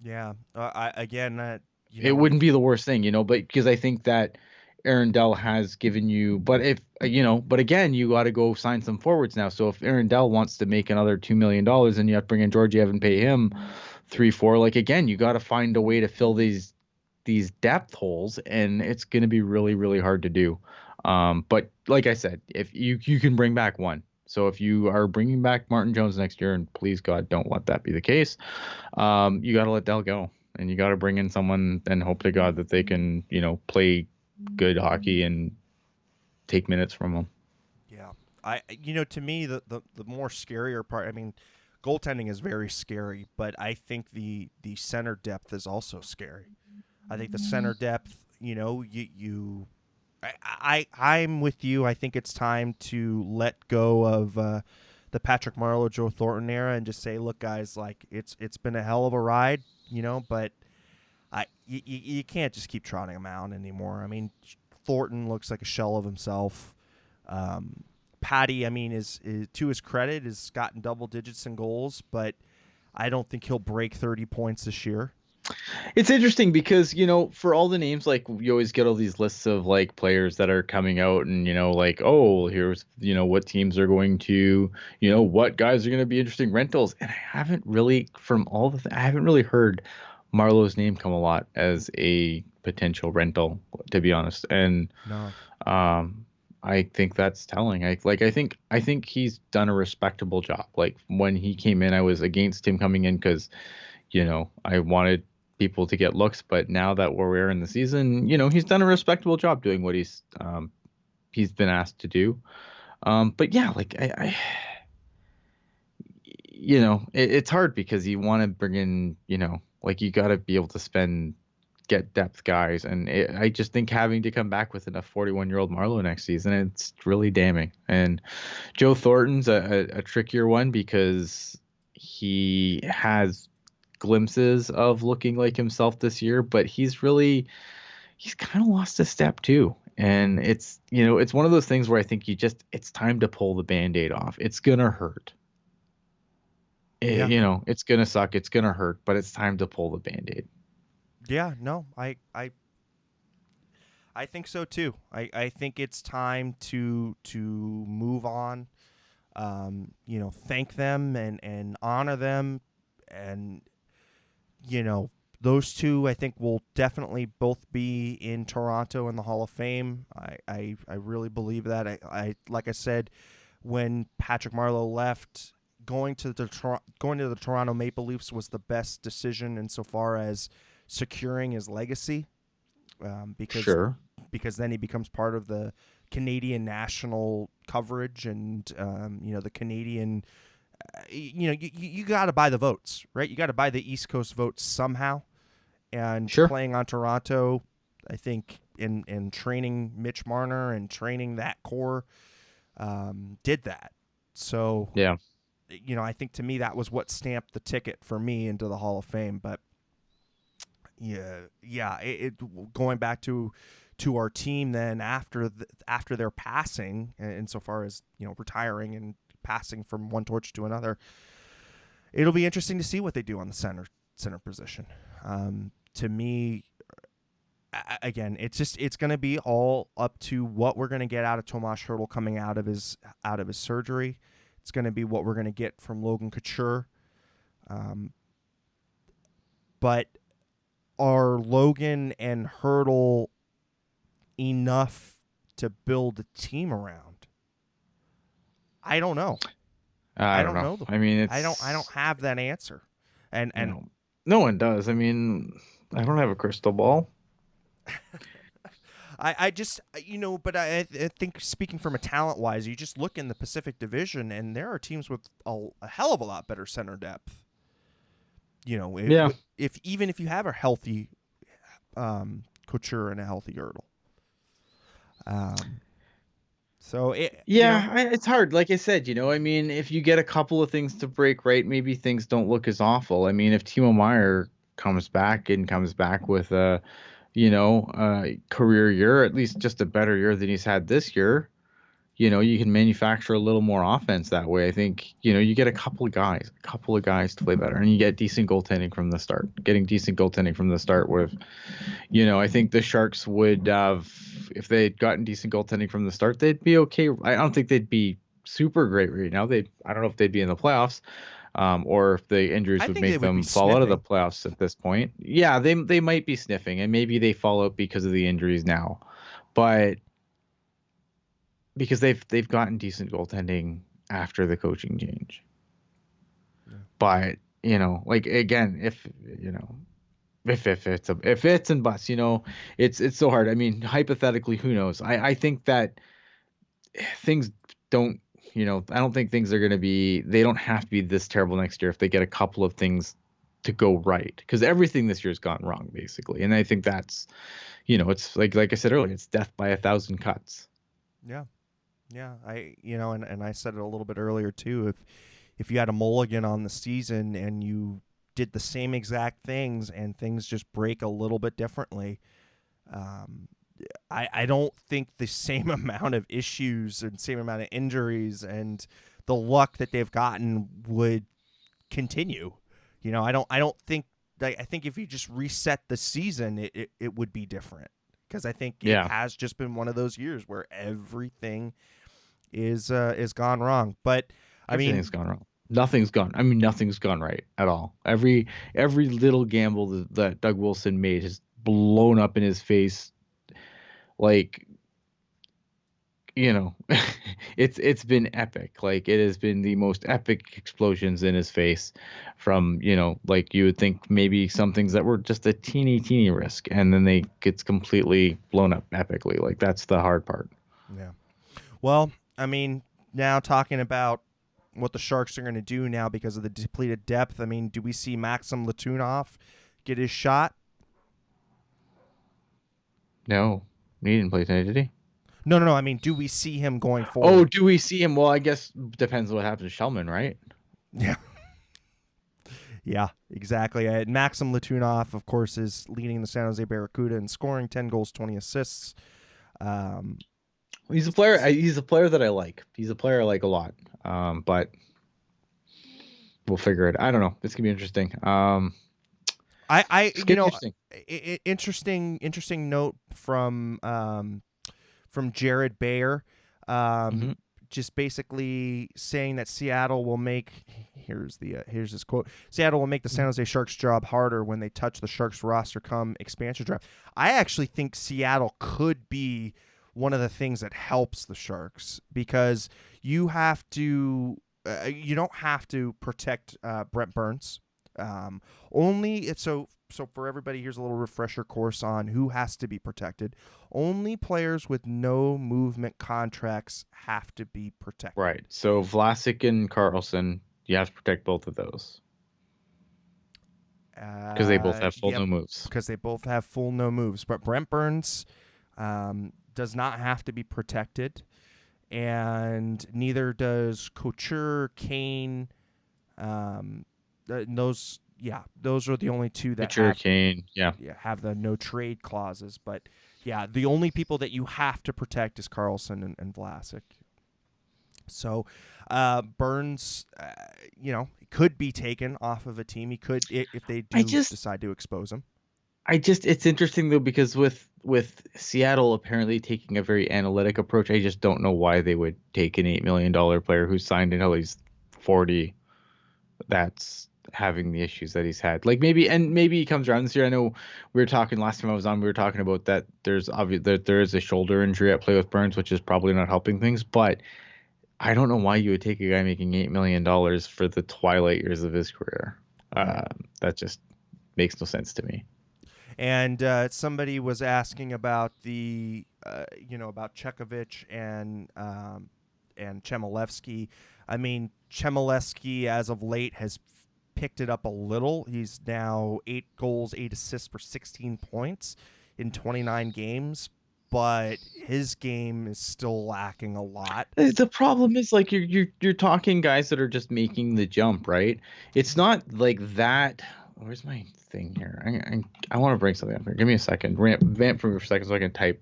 Yeah. I again, It wouldn't be the worst thing, but because I think that Arundel has given you, but but again, you got to go sign some forwards now. So if Arundel wants to make another $2 million, and you have to bring in Georgiev and pay him 3, 4, like again, you got to find a way to fill these depth holes, and it's going to be really, really hard to do. But like I said, if you can bring back one. So if you are bringing back Martin Jones next year, and please God, don't let that be the case, you got to let Dell go, and you got to bring in someone and hope to God that they can, play good hockey and take minutes from them. Yeah. To me the more scarier part, I mean, goaltending is very scary, but I think the center depth is also scary. I think the center depth, I'm with you. I think it's time to let go of the Patrick Marleau, Joe Thornton era and just say, look, guys, like it's been a hell of a ride, but you can't just keep trotting him out anymore. I mean, Thornton looks like a shell of himself. Patty, I mean, is to his credit, has gotten double digits in goals, but I don't think he'll break 30 points this year. It's interesting because, for all the names, like you always get all these lists of like players that are coming out and, like, oh, here's, what teams are going to, what guys are going to be interesting rentals. And I haven't really, I haven't really heard Marlowe's name come a lot as a potential rental, to be honest. And, No. I think that's telling. I think he's done a respectable job. Like when he came in, I was against him coming in because I wanted people to get looks, but now that we're in the season, he's done a respectable job doing what he's been asked to do. But yeah, like it's hard because you want to bring in, like you got to be able to spend get depth guys, and I just think having to come back with enough 41-year-old Marleau next season, it's really damning. And Joe Thornton's a trickier one because he has glimpses of looking like himself this year, but he's kind of lost a step too. And it's one of those things where I think it's time to pull the band-aid off. It's gonna hurt. Yeah. It's gonna suck. It's gonna hurt, but it's time to pull the band-aid. Yeah, no, I think so too. I think it's time to move on. Thank them and honor them, and those two I think will definitely both be in Toronto in the Hall of Fame. I really believe that. I like I said, when Patrick Marleau left, going to the Toronto Maple Leafs was the best decision insofar as securing his legacy, because Sure. then he becomes part of the Canadian national coverage, and the Canadian. You got to buy the votes, right? You got to buy the East Coast votes somehow, and Sure. playing on Toronto, I think in training Mitch Marner and training that core, did that. So Yeah. I think to me that was what stamped the ticket for me into the Hall of Fame. But going back to our team then after their passing, insofar as retiring and passing from one torch to another, it'll be interesting to see what they do on the center position. To me, again, it's going to be all up to what we're going to get out of Tomas Hertl coming out of his surgery. It's going to be what we're going to get from Logan Couture. But are Logan and Hertl enough to build a team around? I don't know. I I don't don't know. know. I mean, I don't have that answer. And you know, no one does. I mean, I don't have a crystal ball. I just but I think speaking from a talent wise, you just look in the Pacific Division, and there are teams with a hell of a lot better center depth. Yeah. If even if you have a healthy Couture and a healthy Ertl. So It's hard. Like I said, I mean, if you get a couple of things to break right, maybe things don't look as awful. I mean, if Timo Meier comes back with a career year, at least just a better year than he's had this year, you can manufacture a little more offense that way. I think, you get a couple of guys to play better, and you get decent goaltending from the start. Getting decent goaltending from the start with, I think the Sharks would have, if they had gotten decent goaltending from the start, they'd be okay. I don't think they'd be super great right now. I don't know if they'd be in the playoffs, or if the injuries I would think they make would be them fall out of the sniffing. playoffs at this point. Yeah, they might be sniffing, and maybe they fall out because of the injuries now, but because they've gotten decent goaltending after the coaching change. Yeah. But like again, if it's and buts, it's so hard. I mean, hypothetically, who knows? I think that things don't, I don't think things are going to be, they don't have to be this terrible next year if they get a couple of things to go right, because everything this year has gone wrong basically. And I think that's, it's like I said earlier, it's death by 1,000 cuts. Yeah. Yeah, and I said it a little bit earlier too. If you had a mulligan on the season and you did the same exact things and things just break a little bit differently, I don't think the same amount of issues and same amount of injuries and the luck that they've gotten would continue. I don't think. I think if you just reset the season, it would be different, because I think it Yeah. has just been one of those years where everything is gone wrong. But I mean, Everything's gone wrong. Nothing's gone. I mean, nothing's gone right at all. Every little gamble that Doug Wilson made has blown up in his face. Like, it's been epic. Like, it has been the most epic explosions in his face from, like you would think maybe some things that were just a teeny risk, and then they gets completely blown up epically. Like, that's the hard part. yeah. Well, I mean, now talking about what the Sharks are going to do now because of the depleted depth. I mean, do we see Maxim Latunov get his shot? No, he didn't play tonight, did he? No. I mean, do we see him going Oh, forward? do we see him? Well, I guess depends on what happens to Shellman, right? Yeah. Yeah, exactly. Maxim Latunov, of course, is leading the San Jose Barracuda in scoring, 10 goals, 20 assists. Um, He's a player. He's a player that I like. He's a player I like a lot. But we'll figure it. I don't know. It's gonna be interesting. It's you gonna be know, interesting. interesting note from Jared Bayer, um, Hmm. just basically saying that Seattle will make. Here's his quote: Seattle will make the San Jose Sharks' job harder when they touch the Sharks roster come expansion draft. I actually think Seattle could be one of the things that helps the Sharks because you don't have to protect Brent Burns. Um, only it's so for everybody, here's a little refresher course on who has to be protected. Only players with no movement contracts have to be protected. Right. So Vlasic and Carlson, you have to protect both of those because they both have full Yep, no moves. because they both have full no moves. But Brent Burns does not have to be protected, and neither does Couture, Kane. Um, those are the only two that Couture, have Kane, yeah. have the no trade clauses. But yeah, the only people that you have to protect is Carlson and Vlasic. So Burns, could be taken off of a team. He could if they I do just decide to expose him. it's interesting though because with Seattle apparently taking a very analytic approach, I just don't know why they would take an $8 million player who's signed until he's 40. That's having the issues that he's had. Like maybe he comes around this year. I know we were talking last time I was on. We were talking about that. There's obvious that there is a shoulder injury at play with Burns, which is probably not helping things. But I don't know why you would take a guy making $8 million for the twilight years of his career. Right. That just makes no sense to me. And somebody was asking about about Chekovich and Chmelevski. I mean, Chmelevski as of late has picked it up a little. He's now 8 goals, 8 assists for 16 points in 29 games, but his game is still lacking a lot. The problem is like you're talking guys that are just making the jump, right? It's not like that. Where's my thing here? I want to bring something up here. Give me a second. Vamp for a second so I can type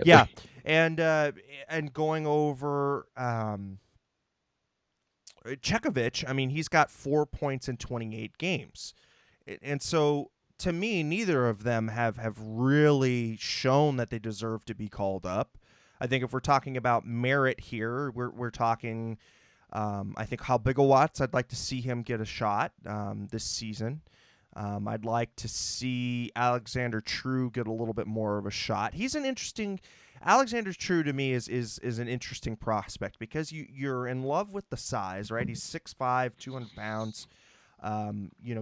Yeah, quietly. and going over Chekovich, I mean, he's got 4 points in 28 games. And so to me, neither of them have really shown that they deserve to be called up. I think if we're talking about merit here, we're talking. I think Hal Bigglewatts, I'd like to see him get a shot this season. I'd like to see Alexander True get a little bit more of a shot. He's an interesting. Alexander True to me is an interesting prospect because you're in love with the size, right? He's 6'5", 200 pounds.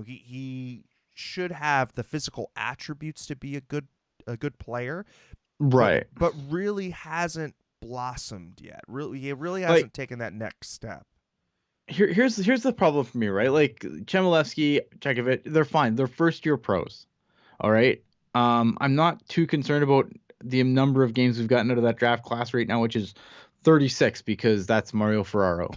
He should have the physical attributes to be a good player, but Right. but really hasn't blossomed yet. He really Like hasn't taken that next step. here's the problem for me, right? Like Chmelevski, Chekovich, they're fine. They're first year pros. All right. I'm not too concerned about the number of games we've gotten out of that draft class right now, which is 36 because that's Mario Ferraro.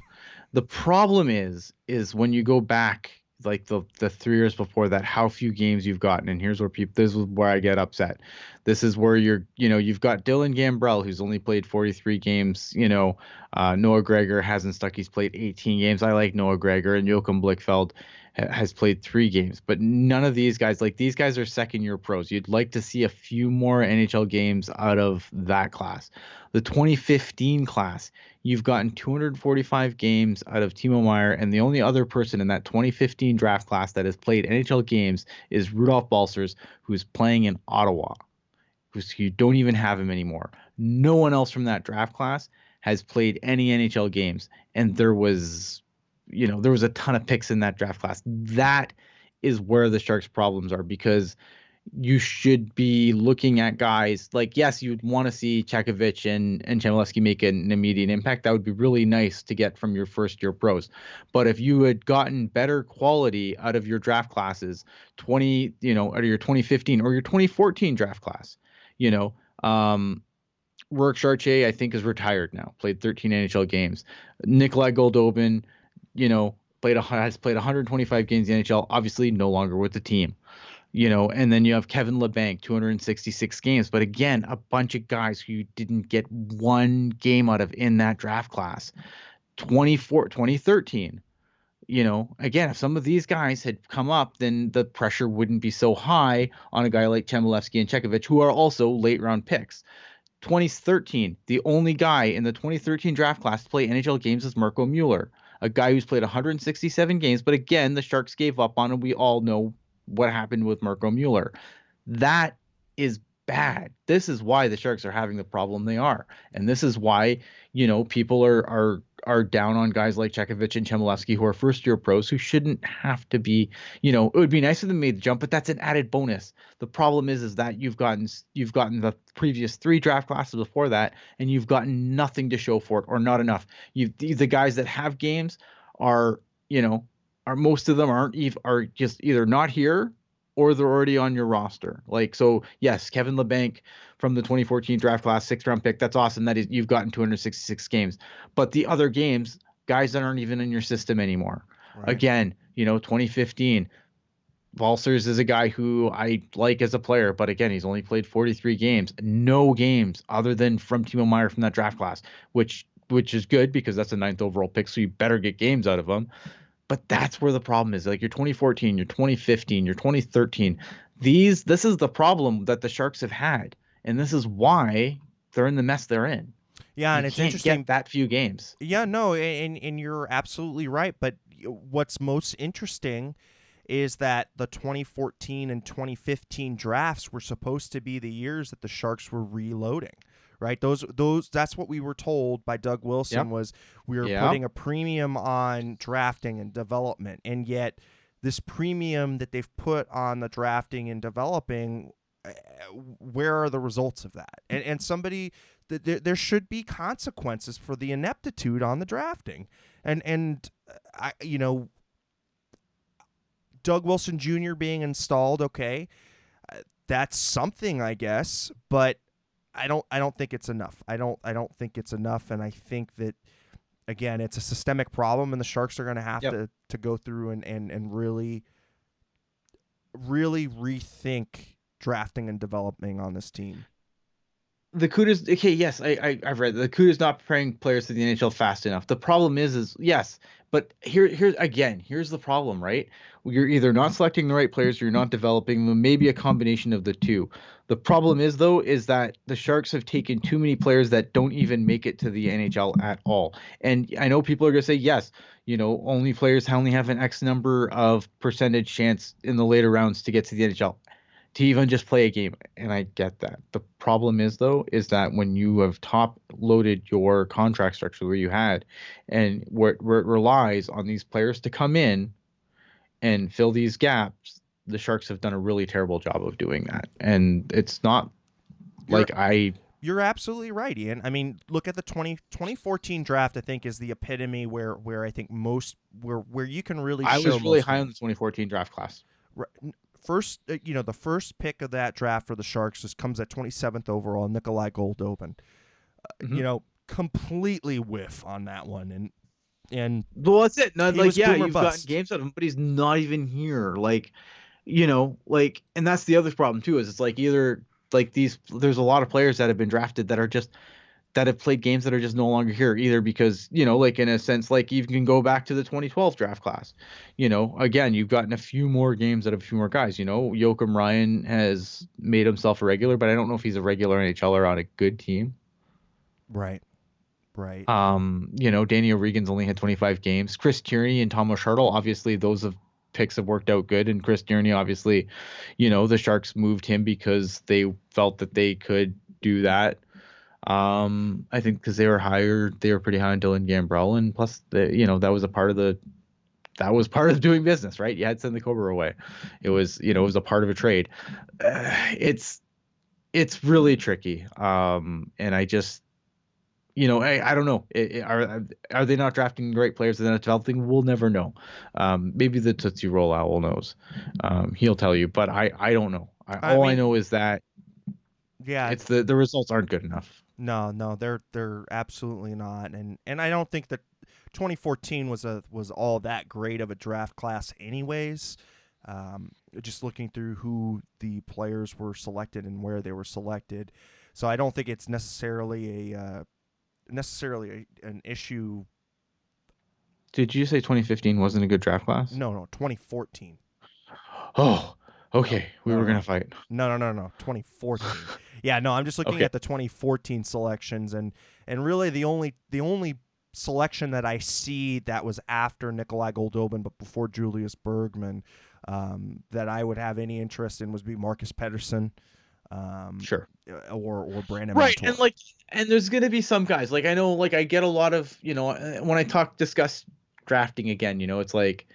The problem is when you go back like the 3 years before that, how few games you've gotten. And here's where people this is where I get upset. This is where you've got Dylan Gambrell, who's only played 43 games. Noah Gregor hasn't stuck. He's played 18 games. I like Noah Gregor, and Joachim Blickfeld has played 3 games, but none of these guys, like these guys are second year pros. You'd like to see a few more NHL games out of that class. The 2015 class, you've gotten 245 games out of Timo Meyer, and the only other person in that 2015 draft class that has played NHL games is Rudolph Balcers, who's playing in Ottawa. You don't even have him anymore. No one else from that draft class has played any NHL games, and there was a ton of picks in that draft class. That is where the Sharks' problems are because you should be looking at guys like, yes, you'd want to see Chekovich and Chmelevski make an immediate impact. That would be really nice to get from your first year pros. But if you had gotten better quality out of your draft classes, out of your 2015 or your 2014 draft class, you know, Rourke Chartier, I think, is retired now. Played 13 NHL games. Nikolai Goldobin, has played 125 games in the NHL. Obviously, no longer with the team. And then you have Kevin Labanc, 266 games. But again, a bunch of guys who you didn't get one game out of in that draft class. 2013. Again, if some of these guys had come up, then the pressure wouldn't be so high on a guy like Chmelevski and Chekovich, who are also late round picks. 2013, the only guy in the 2013 draft class to play NHL games is Mirko Mueller, a guy who's played 167 games. But again, the Sharks gave up on him. We all know what happened with Mirko Mueller. That is bad. This is why the Sharks are having the problem they are. And this is why, people are down on guys like Chekovich and Chmelevski, who are first-year pros, who shouldn't have to be, it would be nice if they made the jump, but that's an added bonus. The problem is that you've gotten the previous 3 draft classes before that, and you've gotten nothing to show for it, or not enough. The guys that have games are most of them are just either not here or they're already on your roster. So yes, Kevin Labanc from the 2014 draft class, 6th round pick. That's awesome. That is, you've gotten 266 games, but the other games, guys that aren't even in your system anymore. Right. Again, 2015, Valsers is a guy who I like as a player, but again, he's only played 43 games, no games other than from Timo Meier from that draft class, which is good because that's a 9th overall pick. So you better get games out of him. But that's where the problem is. Like your 2014, your 2015, your 2013. This is the problem that the Sharks have had, and this is why they're in the mess they're in. Yeah, and it's interesting get that few games. Yeah, no, and you're absolutely right. But what's most interesting is that the 2014 and 2015 drafts were supposed to be the years that the Sharks were reloading. Right, those that's what we were told by Doug Wilson. Yep. Was we were putting a premium on drafting and development, and yet this premium that they've put on the drafting and developing, where are the results of that? And somebody, there should be consequences for the ineptitude on the drafting, and Doug Wilson Jr. being installed, okay, that's something, I guess, but I don't think it's enough. I don't think it's enough, and I think that, again, it's a systemic problem, and the Sharks are going to have to go through and really rethink drafting and developing on this team. The Kudas, okay, yes, I've read the Kudas not preparing players to the NHL fast enough. The problem is yes, but here's the problem, right? You're either not selecting the right players or you're not developing them, maybe a combination of the two. The problem is that the Sharks have taken too many players that don't even make it to the NHL at all. And I know people are going to say, yes, only players only have an X number of percentage chance in the later rounds to get to the NHL, to even just play a game. And I get that. The problem is that when you have top loaded your contract structure where you had, and where it relies on these players to come in and fill these gaps, the Sharks have done a really terrible job of doing that. And it's not You're absolutely right, Ian. I mean, look at the 2014 draft, I think, is the epitome where I think where you can really show. I was really high on the 2014 draft class. First, the first pick of that draft for the Sharks just comes at 27th overall, Nikolai Goldobin. Completely whiff on that one, and well, that's it. Not like you've gotten games out of him, but he's not even here. And that's the other problem too. Is it's either there's a lot of players that have been drafted that have played games that are just no longer here, either because, in a sense, you can go back to the 2012 draft class. Again, you've gotten a few more games out of a few more guys. Joakim Ryan has made himself a regular, but I don't know if he's a regular NHLer on a good team. Right. Danny O'Regan's only had 25 games. Chris Tierney and Thomas Hartl, obviously those picks have worked out good. And Chris Tierney, obviously, the Sharks moved him because they felt that they could do that. I think because they were pretty high on Dylan Gambrell, and plus that was part of doing business, right? You had to send the Cobra away. It was a part of a trade. It's really tricky. And I just, I don't know. Are they not drafting great players and then developing? We'll never know. Maybe the Tootsie Roll Owl knows. He'll tell you, but I don't know. All I know is that Yeah, it's the results aren't good enough. no, they're absolutely not, and I don't think that 2014 was all that great of a draft class, anyways. Just looking through who the players were selected and where they were selected, so I don't think it's necessarily an issue. Did you say 2015 wasn't a good draft class? No, 2014. Oh, No, okay. We no, were no, gonna fight. no. 2014. Yeah, no, I'm just looking Okay. at the 2014 selections, and really the only selection that I see that was after Nikolai Goldobin but before Julius Bergman, that I would have any interest in was be Marcus Pedersen, Sure. or Brandon Right, Montour. and there's gonna be some guys like I know like I get a lot of when I discuss drafting again, it's like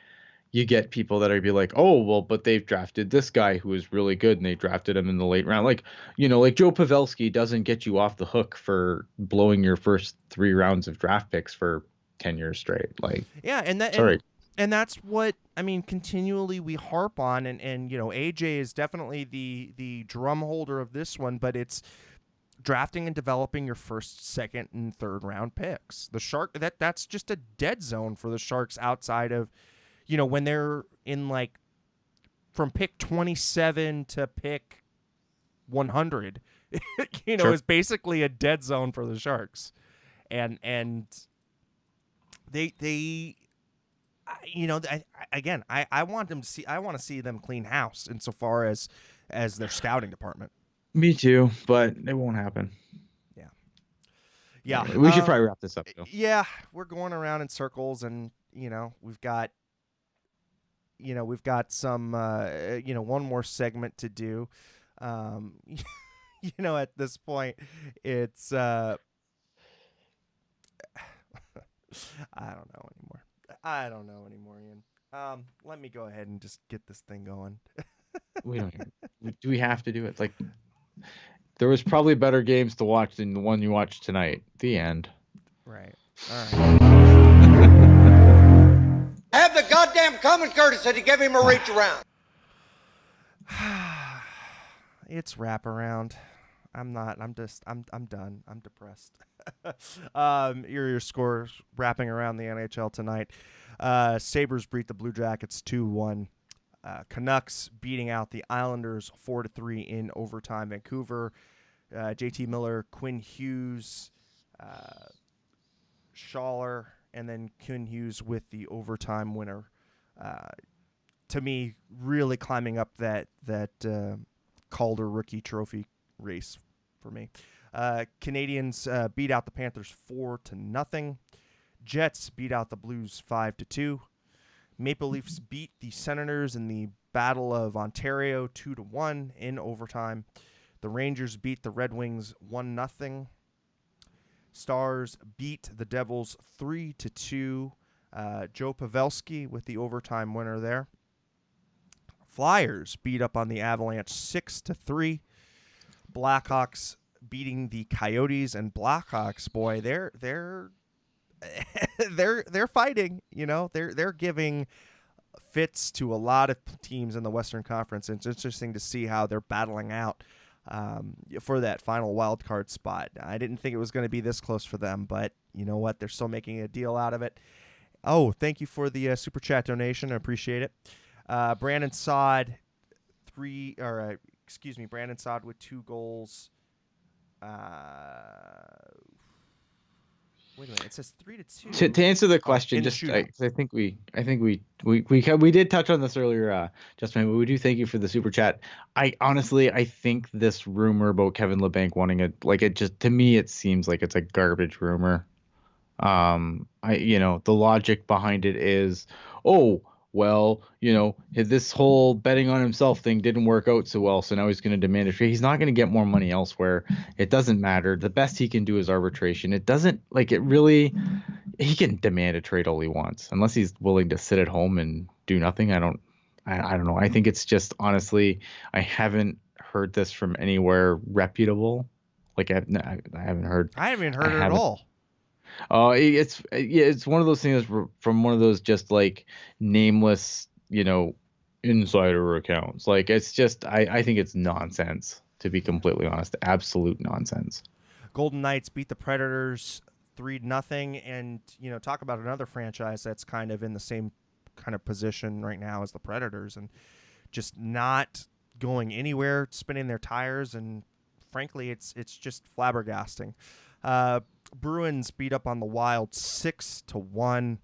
you get people that are be like, oh well, but they've drafted this guy who is really good and they drafted him in the late round, like like Joe Pavelski doesn't get you off the hook for blowing your first 3 rounds of draft picks for 10 years straight. Like, Yeah, and that sorry, and that's what I mean. Continually, we harp on, and AJ is definitely the drum holder of this one, but it's drafting and developing your first, second, and third round picks. The Shark that's just a dead zone for the Sharks outside of when they're in like from pick 27 to pick 100, sure. is basically a dead zone for the Sharks, and they again, I want them to see. I want to see them clean house insofar as their scouting department. Me too, but it won't happen. Yeah, yeah. Yeah, we should probably wrap this up though. Yeah, we're going around in circles, and we've got some one more segment to do. Um, at this point, it's I don't know anymore. I don't know anymore, Ian. Let me go ahead and just get this thing going. We don't. Do we have to do it? It's like there was probably better games to watch than the one you watched tonight. The end. Right. All right. Have the goddamn common courtesy to give him a reach around. It's wraparound. I'm not. I'm done. I'm depressed. Your scores wrapping around the NHL tonight. Sabres beat the Blue Jackets 2-1. Canucks beating out the Islanders 4-3 in overtime. Vancouver, JT Miller, Quinn Hughes, Schaller, and then Quinn Hughes with the overtime winner. To me, really climbing up that Calder rookie trophy race for me. Canadians beat out the Panthers 4-0. Jets beat out the Blues 5-2. Maple Leafs beat the Senators in the Battle of Ontario 2-1 in overtime. The Rangers beat the Red Wings 1-0. Stars beat the Devils 3-2. Joe Pavelski with the overtime winner there. Flyers beat up on the Avalanche 6-3. Blackhawks beating the Coyotes, and Blackhawks, boy, they're they're fighting. They're giving fits to a lot of teams in the Western Conference. It's interesting to see how they're battling out for that final wild card spot. I didn't think it was going to be this close for them, but you know what? They're still making a deal out of it. Oh, thank you for the super chat donation. I appreciate it. Brandon Saad, Brandon Saad with 2 goals. Wait a minute. It says 3-2. To answer the question, in the just shootout. I think we did touch on this earlier, Justin. But we do thank you for the super chat. I think this rumor about Kevin LeBanc wanting it just to me it seems like it's a garbage rumor. The logic behind it is, oh well, this whole betting on himself thing didn't work out so well, so now he's going to demand a trade. He's not going to get more money elsewhere. It doesn't matter. The best he can do is arbitration. It doesn't he can demand a trade all he wants unless he's willing to sit at home and do nothing. I don't know. I think it's just honestly, I haven't heard this from anywhere reputable. Like I haven't heard. I haven't even heard it at all. It's one of those things from one of those just like nameless, insider accounts. Like it's just I think it's nonsense. to be completely honest. Absolute nonsense. Golden Knights beat the Predators 3-0, and talk about another franchise that's kind of in the same kind of position right now as the Predators, and just not going anywhere, spinning their tires, and frankly, it's just flabbergasting. Bruins beat up on the Wild 6-1.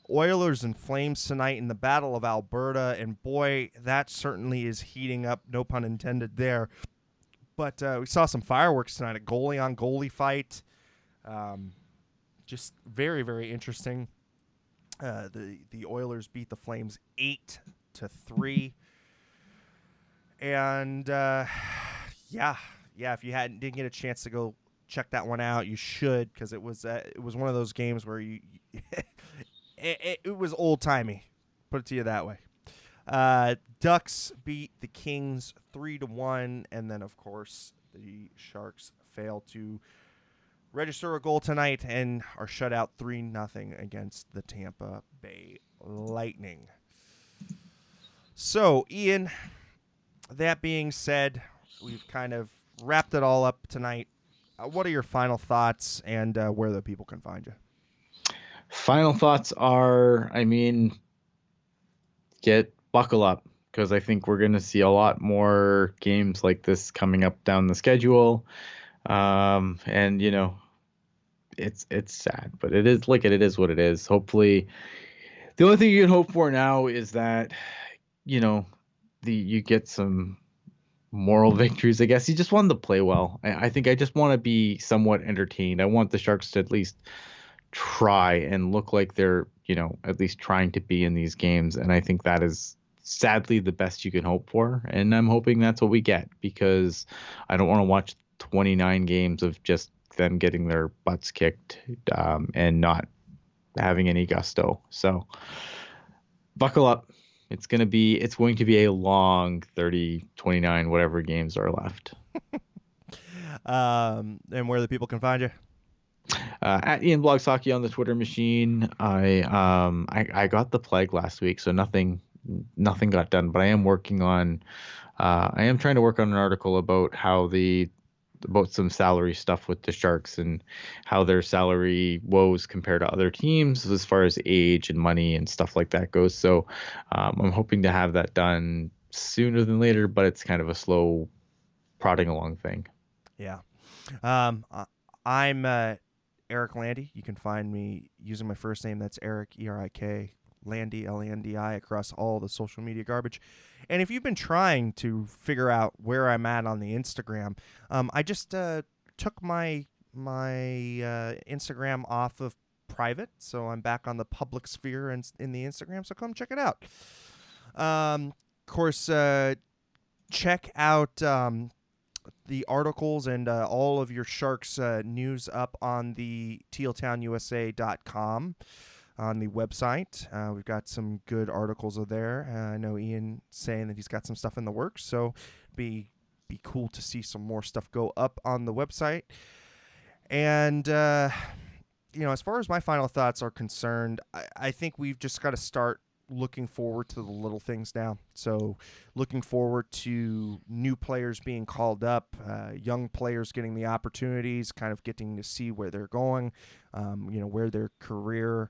Oilers and Flames tonight in the Battle of Alberta, and boy, that certainly is heating up. No pun intended there. But we saw some fireworks tonight, a goalie on goalie fight. Just very, very interesting. The Oilers beat the Flames 8-3. And yeah, if you didn't get a chance to go check that one out, you should, because it was one of those games where you it was old timey, put it to you that way. Ducks beat the Kings 3-1, and then of course the Sharks failed to register a goal tonight and are shut out 3-0 against the Tampa Bay Lightning. So, Ian, that being said, we've kind of wrapped it all up tonight. What are your final thoughts, and where the people can find you? Final thoughts are, buckle up, because I think we're going to see a lot more games like this coming up down the schedule. And it's sad, but it is what it is. Hopefully, the only thing you can hope for now is that, you get some moral victories. I guess you just want them to play well. I think I just want to be somewhat entertained. I want the Sharks to at least try and look like they're, at least trying to be in these games. And I think that is sadly the best you can hope for. And I'm hoping that's what we get, because I don't want to watch 29 games of just them getting their butts kicked and not having any gusto. So buckle up. It's going to be a long 30, 29, whatever games are left. And where the people can find you? At Ian Blogs Hockey on the Twitter machine. I got the plague last week, so nothing got done. But I am trying to work on an article about about some salary stuff with the Sharks and how their salary woes compare to other teams as far as age and money and stuff like that goes. So I'm hoping to have that done sooner than later, but it's kind of a slow prodding along thing. Yeah. I'm Eric Landi. You can find me using my first name. That's Eric, E-R-I-K, Landi, L-A-N-D-I, across all the social media garbage. And if you've been trying to figure out where I'm at on the Instagram, I just took my Instagram off of private, so I'm back on the public sphere in the Instagram, so come check it out. Of course, check out the articles and all of your Sharks news up on the tealtownusa.com on the website. We've got some good articles there. I know Ian saying that he's got some stuff in the works, so be cool to see some more stuff go up on the website. And as far as my final thoughts are concerned, I think we've just got to start looking forward to the little things now. So looking forward to new players being called up, young players getting the opportunities, kind of getting to see where they're going, where their careers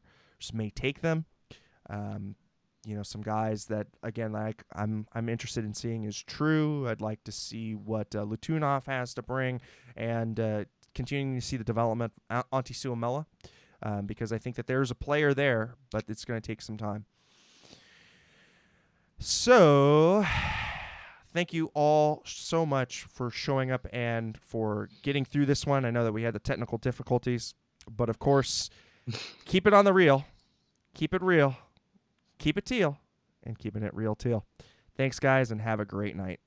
may take them. Some guys that, again, like I'm interested in seeing is True. I'd like to see what Lutunov has to bring, and continuing to see the development of Antti Suomela, because I think that there's a player there, but it's going to take some time. So, thank you all so much for showing up and for getting through this one. I know that we had the technical difficulties, but of course, keep it on the reel. Keep it real. Keep it teal. And keeping it real teal. Thanks, guys, and have a great night.